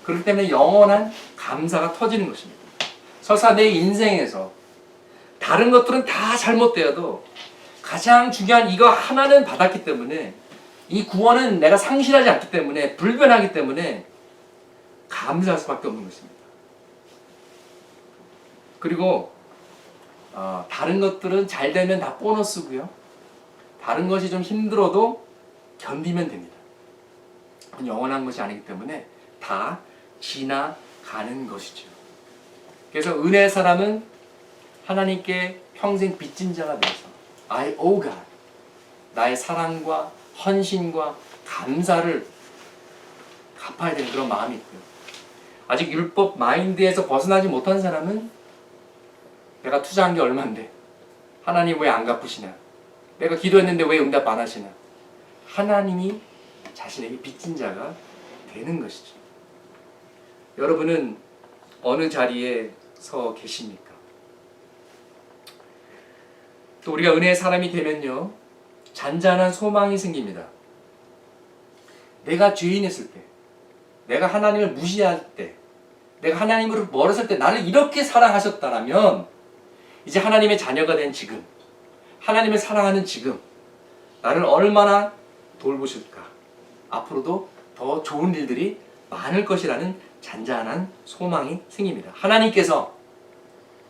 그렇기 때문에 영원한 감사가 터지는 것입니다. 설사 내 인생에서 다른 것들은 다 잘못되어도 가장 중요한 이거 하나는 받았기 때문에, 이 구원은 내가 상실하지 않기 때문에, 불변하기 때문에 감사할 수밖에 없는 것입니다. 그리고 다른 것들은 잘 되면 다 보너스고요. 다른 것이 좀 힘들어도 견디면 됩니다. 영원한 것이 아니기 때문에 다 지나가는 것이죠. 그래서 은혜의 사람은 하나님께 평생 빚진 자가 되어서 I owe God, 나의 사랑과 헌신과 감사를 갚아야 되는 그런 마음이 있고요. 아직 율법 마인드에서 벗어나지 못한 사람은 내가 투자한 게 얼만데 하나님 왜 안 갚으시냐, 내가 기도했는데 왜 응답 안 하시냐, 하나님이 자신에게 빚진 자가 되는 것이죠. 여러분은 어느 자리에 서 계십니까? 또 우리가 은혜의 사람이 되면요, 잔잔한 소망이 생깁니다. 내가 죄인했을 때, 내가 하나님을 무시할 때, 내가 하나님으로 멀었을 때 나를 이렇게 사랑하셨다라면 이제 하나님의 자녀가 된 지금, 하나님을 사랑하는 지금 나를 얼마나 돌보실까, 앞으로도 더 좋은 일들이 많을 것이라는 잔잔한 소망이 생깁니다. 하나님께서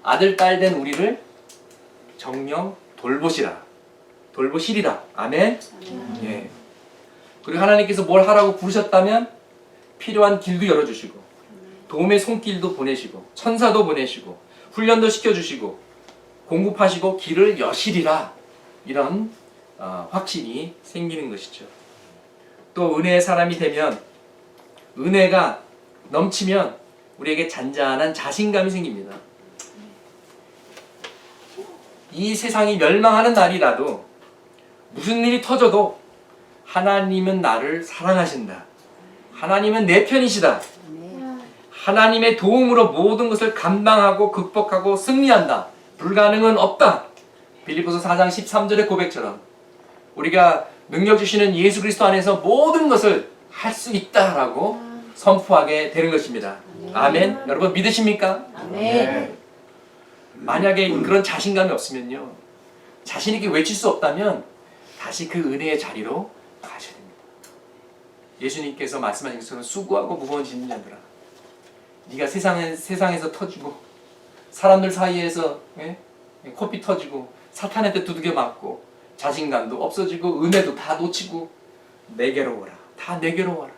아들 딸 된 우리를 정령 돌보시리라. 아멘. 예. 그리고 하나님께서 뭘 하라고 부르셨다면 필요한 길도 열어주시고 도움의 손길도 보내시고 천사도 보내시고 훈련도 시켜주시고 공급하시고 길을 여시리라. 이런 확신이 생기는 것이죠. 또 은혜의 사람이 되면, 은혜가 넘치면 우리에게 잔잔한 자신감이 생깁니다. 이 세상이 멸망하는 날이라도 무슨 일이 터져도 하나님은 나를 사랑하신다. 하나님은 내 편이시다. 하나님의 도움으로 모든 것을 감당하고 극복하고 승리한다. 불가능은 없다. 빌립보서 4장 13절의 고백처럼 우리가 능력 주시는 예수 그리스도 안에서 모든 것을 할 수 있다라고 선포하게 되는 것입니다. 아멘. 여러분 믿으십니까? 아멘. 만약에 그런 자신감이 없으면요, 자신 있게 외칠 수 없다면 다시 그 은혜의 자리로 가셔야 됩니다. 예수님께서 말씀하신 것처럼 수고하고 무거운 짐진 자들아, 네가 세상에서 터지고 사람들 사이에서 코피 터지고 사탄한테 두들겨 맞고 자신감도 없어지고 은혜도 다 놓치고 내게로 오라. 다 내게로 와라.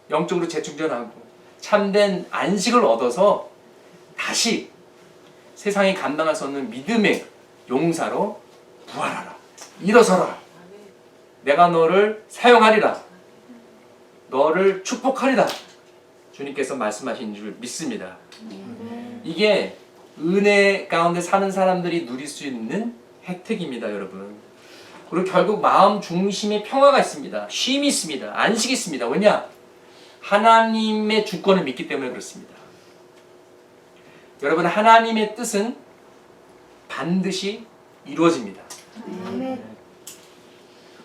영적으로 재충전하고 참된 안식을 얻어서 다시 세상이 감당할 수 없는 믿음의 용사로 부활하라. 일어서라. 내가 너를 사용하리라. 너를 축복하리라. 주님께서 말씀하신 줄 믿습니다. 이게 은혜 가운데 사는 사람들이 누릴 수 있는 혜택입니다, 여러분. 그리고 결국 마음 중심에 평화가 있습니다. 쉼이 있습니다. 안식이 있습니다. 왜냐? 하나님의 주권을 믿기 때문에 그렇습니다. 여러분, 하나님의 뜻은 반드시 이루어집니다.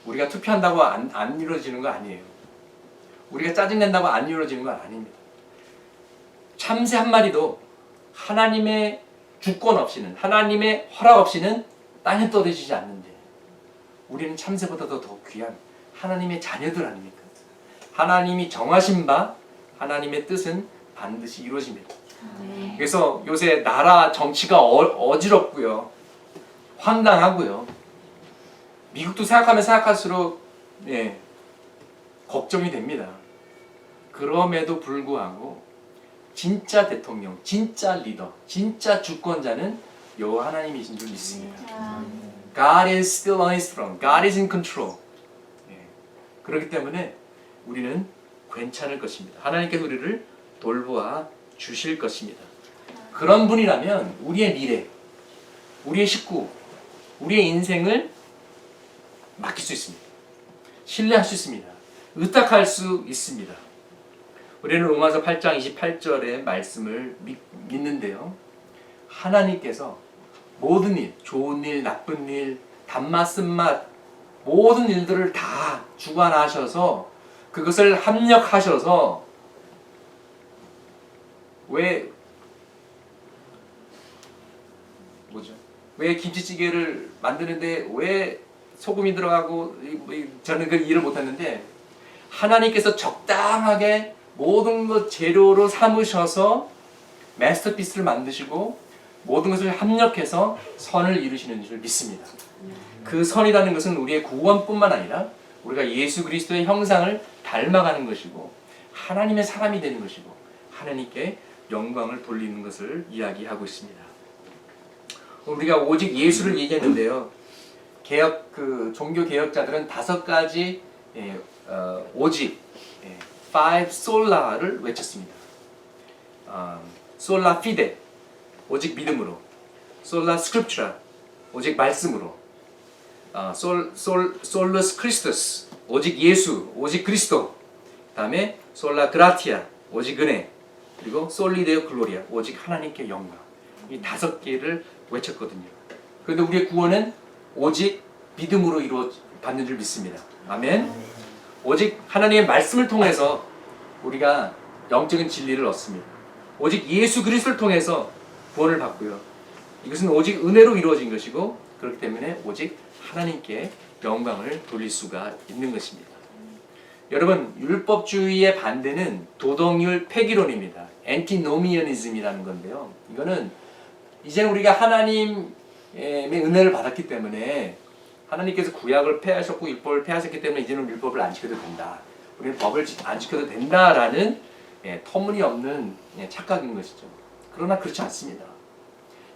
우리가 투표한다고 안 이루어지는 거 아니에요. 우리가 짜증낸다고 안 이루어지는 건 아닙니다. 참새 한 마리도 하나님의 주권 없이는, 하나님의 허락 없이는 땅에 떨어지지 않는데 우리는 참새보다도 더 귀한 하나님의 자녀들 아닙니까? 하나님이 정하신 바 하나님의 뜻은 반드시 이루어집니다. 그래서 요새 나라 정치가 어지럽고요, 황당하고요, 미국도 생각하면 생각할수록 걱정이 됩니다. 그럼에도 불구하고 진짜 대통령, 진짜 리더, 진짜 주권자는 여호와 하나님이신 줄 믿습니다. God is still on his throne. God is in control. 그렇기 때문에 우리는 괜찮을 것입니다. 하나님께서 우리를 돌보아 주실 것입니다. 그런 분이라면 우리의 미래, 우리의 식구, 우리의 인생을 맡길 수 있습니다. 신뢰할 수 있습니다. 의탁할 수 있습니다. 우리는 로마서 8장 28절의 말씀을 믿는데요, 하나님께서 모든 일, 좋은 일, 나쁜 일, 단맛, 쓴맛, 모든 일들을 다 주관하셔서 그것을 합력하셔서 왜 김치찌개를 만드는데 왜 소금이 들어가고, 저는 그 일을 못했는데 하나님께서 적당하게 모든 것 재료로 삼으셔서 마스터피스를 만드시고 모든 것을 합력해서 선을 이루시는 줄 믿습니다. 그 선이라는 것은 우리의 구원뿐만 아니라 우리가 예수 그리스도의 형상을 닮아가는 것이고 하나님의 사람이 되는 것이고 하나님께 영광을 돌리는 것을 이야기하고 있습니다. 우리가 오직 예수를 얘기했는데요, 종교 개혁자들은 5가지 오직 five sola를 외쳤습니다. sola fide, 오직 믿음으로, sola scriptura, 오직 말씀으로, solus Christus, 오직 예수, 오직 그리스도, 다음에 sola gratia, 오직 은혜, 그리고 soli deo gloria, 오직 하나님께 영광. 이 5개를 외쳤거든요. 그런데 우리의 구원은 오직 믿음으로 받는 줄 믿습니다. 아멘. 오직 하나님의 말씀을 통해서 우리가 영적인 진리를 얻습니다. 오직 예수 그리스도를 통해서 구원을 받고요. 이것은 오직 은혜로 이루어진 것이고 그렇기 때문에 오직 하나님께 영광을 돌릴 수가 있는 것입니다. 여러분, 율법주의의 반대는 도덕률 폐기론입니다. 엔티노미어니즘이라는 건데요. 이거는 이제는 우리가 하나님의 은혜를 받았기 때문에 하나님께서 구약을 폐하셨고 율법을 폐하셨기 때문에 이제는 율법을 안 지켜도 된다. 우리는 법을 안 지켜도 된다라는 터무니없는 착각인 것이죠. 그러나 그렇지 않습니다.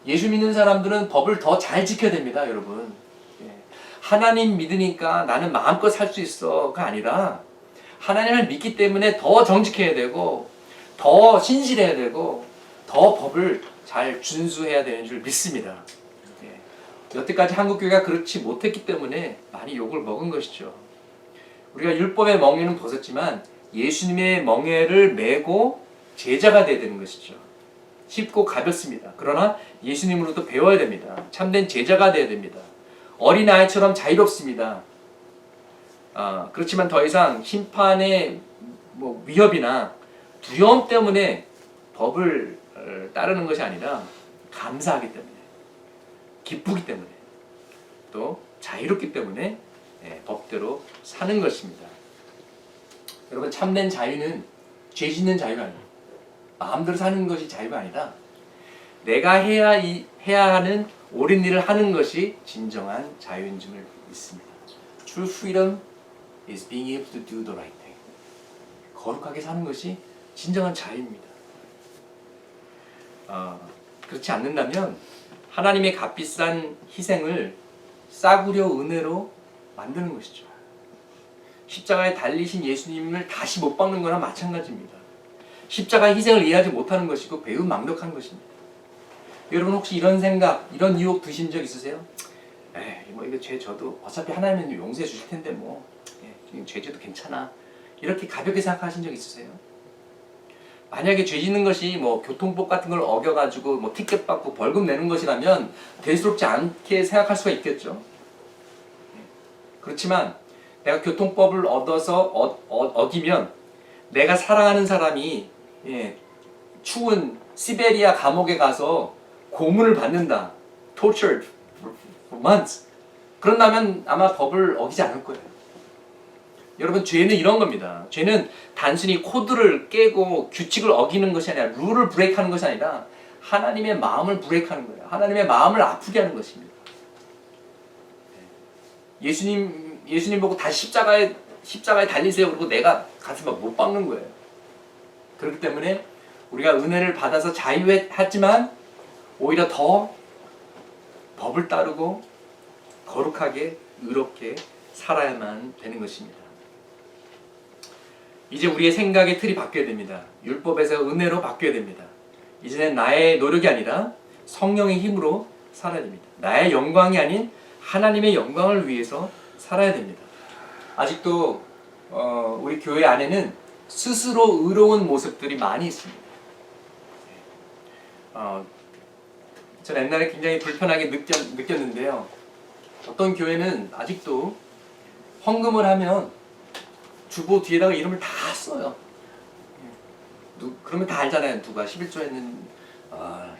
예수 믿는 사람들은 법을 더 잘 지켜야 됩니다, 여러분. 하나님 믿으니까 나는 마음껏 살 수 있어가 아니라 하나님을 믿기 때문에 더 정직해야 되고 더 신실해야 되고 더 법을 잘 준수해야 되는 줄 믿습니다. 여태까지 한국교회가 그렇지 못했기 때문에 많이 욕을 먹은 것이죠. 우리가 율법의 멍에는 벗었지만 예수님의 멍에를 메고 제자가 되어야 되는 것이죠. 쉽고 가볍습니다. 그러나 예수님으로부터 배워야 됩니다. 참된 제자가 되어야 됩니다. 어린아이처럼 자유롭습니다. 그렇지만 더 이상 심판의 위협이나 두려움 때문에 법을 따르는 것이 아니라 감사하기 때문에, 기쁘기 때문에, 또 자유롭기 때문에 법대로 사는 것입니다. 여러분, 참된 자유는 죄 짓는 자유가 아니에요. 마음대로 사는 것이 자유가 아니라 내가 해야 하는 옳은 일을 하는 것이 진정한 자유인 줄을 믿습니다. True freedom is being able to do the right thing. 거룩하게 사는 것이 진정한 자유입니다. 그렇지 않는다면 하나님의 값비싼 희생을 싸구려 은혜로 만드는 것이죠. 십자가에 달리신 예수님을 다시 못 박는 거나 마찬가지입니다. 십자가의 희생을 이해하지 못하는 것이고 매우 망dok한 것입니다. 여러분, 혹시 이런 생각, 이런 유혹 드신 적 있으세요? 이거 죄 저도 어차피 하나님은 용서해 주실 텐데 죄 져도 괜찮아. 이렇게 가볍게 생각하신 적 있으세요? 만약에 죄 짓는 것이 교통법 같은 걸 어겨가지고 티켓 받고 벌금 내는 것이라면 대수롭지 않게 생각할 수가 있겠죠. 그렇지만 내가 교통법을 어기면 내가 사랑하는 사람이 추운 시베리아 감옥에 가서 고문을 받는다. Tortured for months. 그런다면 아마 법을 어기지 않을 거예요. 여러분, 죄는 이런 겁니다. 죄는 단순히 코드를 깨고 규칙을 어기는 것이 아니라, 룰을 브레이크하는 것이 아니라 하나님의 마음을 브레이크하는 거예요. 하나님의 마음을 아프게 하는 것입니다. 예수님 보고 다시 십자가에 달리세요. 그리고 내가 가슴 못 박는 거예요. 그렇기 때문에 우리가 은혜를 받아서 자유했지만 오히려 더 법을 따르고 거룩하게 의롭게 살아야만 되는 것입니다. 이제 우리의 생각의 틀이 바뀌어야 됩니다. 율법에서 은혜로 바뀌어야 됩니다. 이제는 나의 노력이 아니라 성령의 힘으로 살아야 됩니다. 나의 영광이 아닌 하나님의 영광을 위해서 살아야 됩니다. 아직도 우리 교회 안에는 스스로 의로운 모습들이 많이 있습니다. 저는 옛날에 굉장히 불편하게 느꼈는데요. 어떤 교회는 아직도 헌금을 하면 주보 뒤에다가 이름을 다 써요. 그러면 다 알잖아요. 누가 11조에는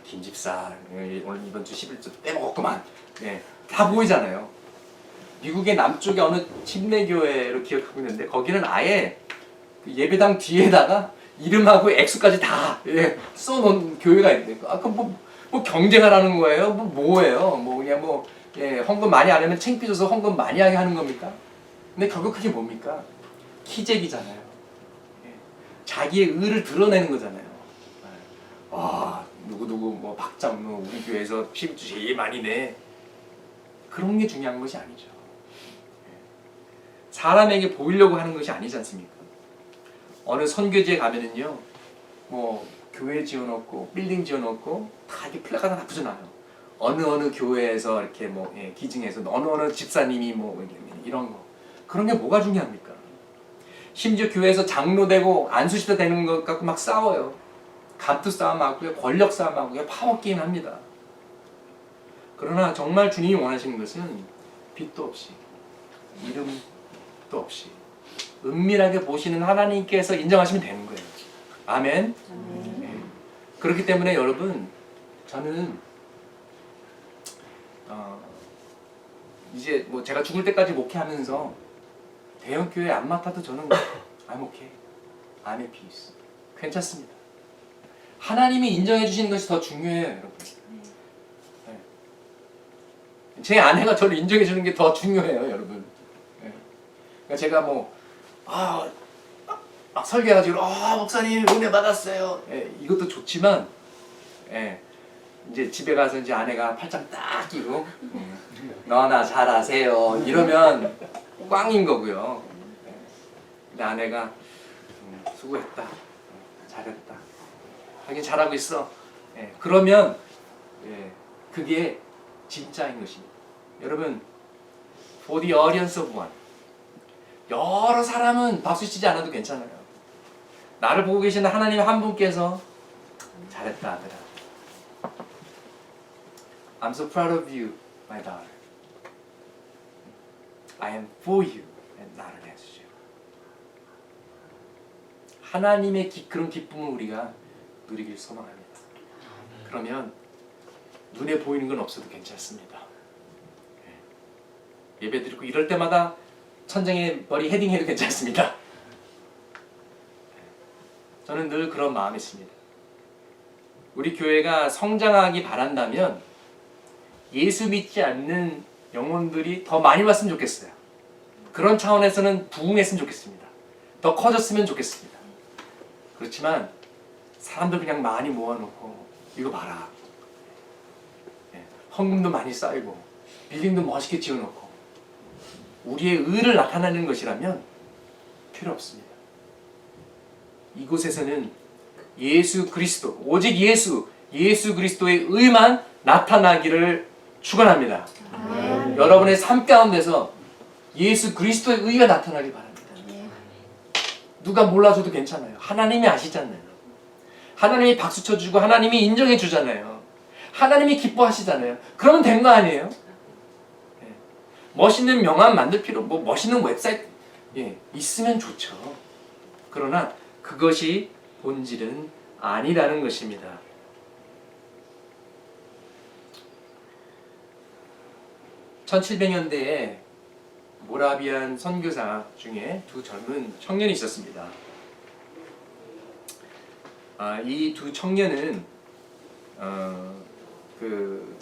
김 집사 오늘 이번 주 11조 빼먹었구만. 다 보이잖아요. 미국의 남쪽의 어느 침례교회로 기억하고 있는데 거기는 아예 예배당 뒤에다가 이름하고 액수까지 다 써놓은 교회가 있는데 그럼 뭐 경쟁하라는 거예요? 뭐예요? 그냥 헌금 많이 안 하면 창피해서 헌금 많이 하게 하는 겁니까? 근데 결국 그게 뭡니까? 키재기잖아요. 자기의 의를 드러내는 거잖아요. 누구 박장로 우리 교회에서 11주 제일 많이 내. 그런 게 중요한 것이 아니죠. 사람에게 보이려고 하는 것이 아니지 않습니까? 어느 선교지에 가면은요, 교회 지어놓고 빌딩 지어놓고 다 이렇게 플래카드 다 붙여놔요. 어느 교회에서 이렇게 기증해서 어느 집사님이 이런 거. 그런 게 뭐가 중요합니까? 심지어 교회에서 장로되고 안수시대 되는 것 갖고 막 싸워요. 갑투 싸움하고요, 권력 싸움하고요, 파워 게임 합니다. 그러나 정말 주님이 원하시는 것은 빛도 없이 이름도 없이 은밀하게 보시는 하나님께서 인정하시면 되는 거예요. 아멘. 그렇기 때문에 여러분, 저는 이제 제가 죽을 때까지 목회하면서 대형 교회 안 맡아도 저는 I'm okay. I'm at peace. 괜찮습니다. 하나님이 인정해 주시는 것이 더 중요해요, 여러분. 제 아내가 저를 인정해 주는 게 더 중요해요, 여러분. 예. 그러니까 제가 막 설교해가지고 목사님 은혜 받았어요. 예, 이것도 좋지만 이제 집에 가서 이제 아내가 팔짱 딱 끼고 너나 잘하세요 이러면 꽝인 거고요. 근데 아내가 수고했다, 잘했다, 하긴 잘하고 있어. 그러면 그게 진짜인 것입니다. 여러분, for the audience of one, 여러 사람은 박수 치지 않아도 괜찮아요. 나를 보고 계시는 하나님 한 분께서 잘했다 아들아, I'm so proud of you, my daughter. I am for you. 나를 해주죠. 하나님의 그런 기쁨을 우리가 누리길 소망합니다. 그러면 눈에 보이는 건 없어도 괜찮습니다. 예배 드리고 이럴 때마다 천장에 머리 헤딩해도 괜찮습니다. 저는 늘 그런 마음이 있습니다. 우리 교회가 성장하기 바란다면 예수 믿지 않는 영혼들이 더 많이 왔으면 좋겠어요. 그런 차원에서는 부흥했으면 좋겠습니다. 더 커졌으면 좋겠습니다. 그렇지만 사람들 그냥 많이 모아놓고 이거 봐라, 헌금도 많이 쌓이고 빌딩도 멋있게 지어놓고 우리의 의를 나타내는 것이라면 필요 없습니다. 이곳에서는 예수 그리스도, 오직 예수 그리스도의 의만 나타나기를 축원합니다. 여러분의 삶 가운데서 예수 그리스도의 의가 나타나길 바랍니다. 누가 몰라줘도 괜찮아요. 하나님이 아시잖아요. 하나님이 박수 쳐주고 하나님이 인정해 주잖아요. 하나님이 기뻐하시잖아요. 그러면 된 거 아니에요? 멋있는 명함 만들 필요, 멋있는 웹사이트 있으면 좋죠. 그러나 그것이 본질은 아니라는 것입니다. (1700년대에) 모라비안 선교사 중에 두 젊은 청년이 있었습니다. 이 두 청년은 그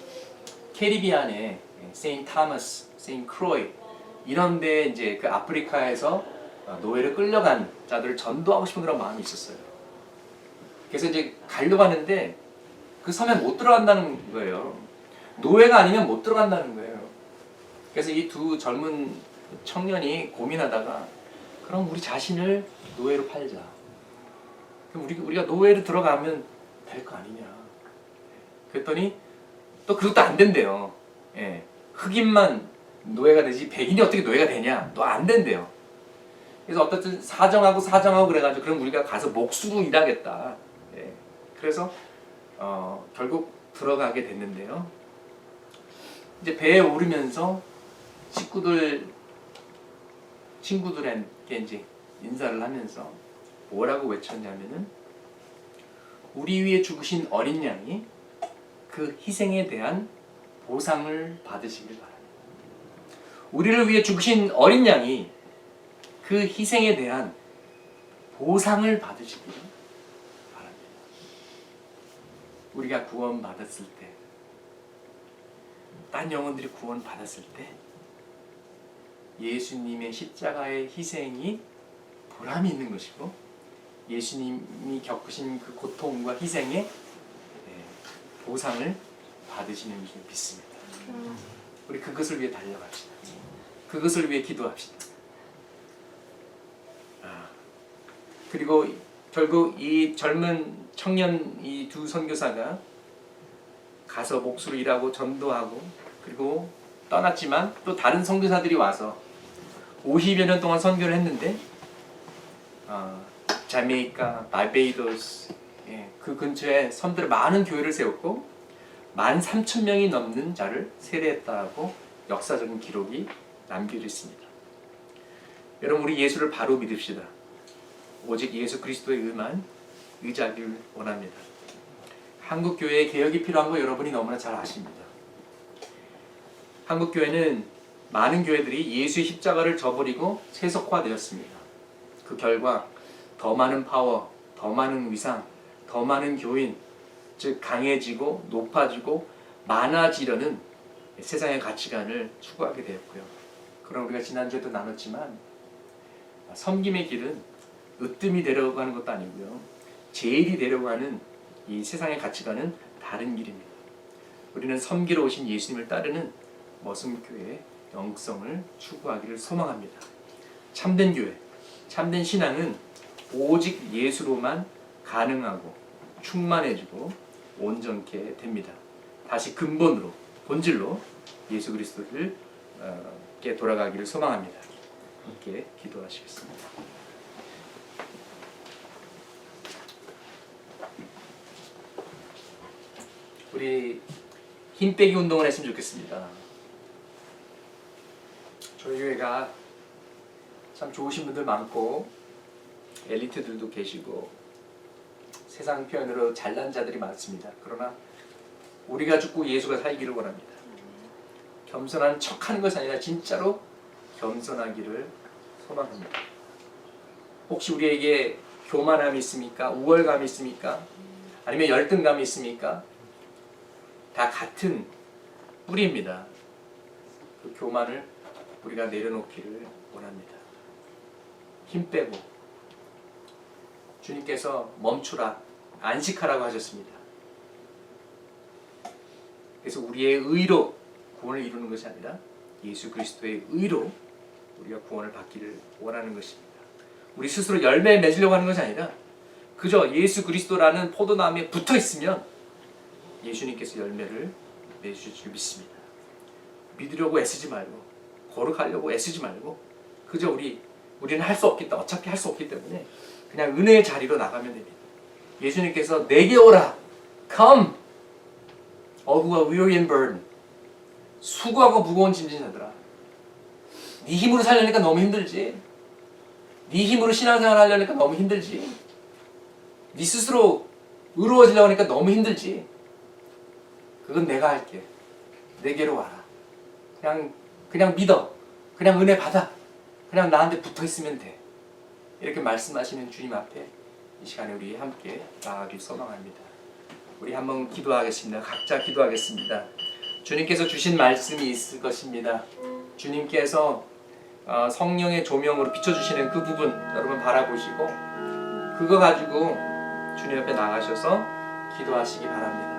캐리비안의 세인트 타머스, 세인트 크로이 이런데 이제 그 아프리카에서 노예를 끌려간 자들을 전도하고 싶은 그런 마음이 있었어요. 그래서 이제 가려고 하는데 그 섬에 못 들어간다는 거예요. 노예가 아니면 못 들어간다는 거예요. 그래서 이 두 젊은 청년이 고민하다가 그럼 우리 자신을 노예로 팔자. 그럼 우리가 노예로 들어가면 될 거 아니냐. 그랬더니 또 그것도 안 된대요. 흑인만 노예가 되지 백인이 어떻게 노예가 되냐. 또 안 된대요. 그래서 어떻든 사정하고 그래가지고 그럼 우리가 가서 목수로 일하겠다. 그래서 결국 들어가게 됐는데요. 이제 배에 오르면서 친구들에게 이제 인사를 하면서 뭐라고 외쳤냐면은 우리 위에 죽으신 어린 양이 그 희생에 대한 보상을 받으시길 바랍니다. 우리를 위해 죽으신 어린 양이 그 희생에 대한 보상을 받으시길 바랍니다. 우리가 구원받았을 때, 딴 영혼들이 구원받았을 때 예수님의 십자가의 희생이 보람이 있는 것이고 예수님이 겪으신 그 고통과 희생의 보상을 받으시는 줄 믿습니다. 우리 그것을 위해 달려갑시다. 그것을 위해 기도합시다. 그리고 결국 이 젊은 청년 이 두 선교사가 가서 목수로 일하고 전도하고 그리고 떠났지만 또 다른 선교사들이 와서 50여 년 동안 선교를 했는데 자메이카, 바베이도스 그 근처에 섬들에 많은 교회를 세웠고 13,000명이 넘는 자를 세례했다고 역사적인 기록이 남겨져 있습니다. 여러분, 우리 예수를 바로 믿읍시다. 오직 예수 그리스도의 의만 의지하기를 원합니다. 한국 교회의 개혁이 필요한 거 여러분이 너무나 잘 아십니다. 한국 교회는 많은 교회들이 예수의 십자가를 저버리고 세속화되었습니다. 그 결과 더 많은 파워, 더 많은 위상, 더 많은 교인, 즉 강해지고 높아지고 많아지려는 세상의 가치관을 추구하게 되었고요. 그럼 우리가 지난주에도 나눴지만 섬김의 길은 으뜸이 되려고 하는 것도 아니고요. 제일이 되려고 하는 이 세상의 가치관은 다른 길입니다. 우리는 섬기러 오신 예수님을 따르는 머슴교회의 영성을 추구하기를 소망합니다. 참된 교회, 참된 신앙은 오직 예수로만 가능하고 충만해지고 온전케 됩니다. 다시 근본으로, 본질로 예수 그리스도께 돌아가기를 소망합니다. 함께 기도하시겠습니다. 우리 힘 빼기 운동을 했으면 좋겠습니다. 저희 교회가 참 좋으신 분들 많고 엘리트들도 계시고 세상 표현으로 잘난 자들이 많습니다. 그러나 우리가 죽고 예수가 살기를 원합니다. 겸손한 척하는 것이 아니라 진짜로 겸손하기를 소망합니다. 혹시 우리에게 교만함이 있습니까? 우월감이 있습니까? 아니면 열등감이 있습니까? 다 같은 뿌리입니다. 그 교만을 우리가 내려놓기를 원합니다. 힘 빼고 주님께서 멈추라, 안식하라고 하셨습니다. 그래서 우리의 의로 구원을 이루는 것이 아니라 예수 그리스도의 의로 우리가 구원을 받기를 원하는 것입니다. 우리 스스로 열매 맺으려고 하는 것이 아니라 그저 예수 그리스도라는 포도나무에 붙어 있으면 예수님께서 열매를 내주실 줄 믿습니다. 믿으려고 애쓰지 말고 거룩하려고 애쓰지 말고 그저 우리는 할 수 없겠다. 어차피 할 수 없기 때문에 그냥 은혜의 자리로 나가면 됩니다. 예수님께서 내게 오라. Come. All who are weary and burdened. 수고하고 무거운 짐진 자들아. 네 힘으로 살려니까 너무 힘들지. 네 힘으로 신앙생활 하려니까 너무 힘들지. 네 스스로 의로워지려고 하니까 너무 힘들지. 그건 내가 할게. 내게로 와라. 그냥 믿어. 그냥 은혜 받아. 그냥 나한테 붙어 있으면 돼. 이렇게 말씀하시는 주님 앞에 이 시간에 우리 함께 나아가길 소망합니다. 우리 한번 기도하겠습니다. 각자 기도하겠습니다. 주님께서 주신 말씀이 있을 것입니다. 주님께서 성령의 조명으로 비춰주시는 그 부분 여러분 바라보시고 그거 가지고 주님 앞에 나가셔서 기도하시기 바랍니다.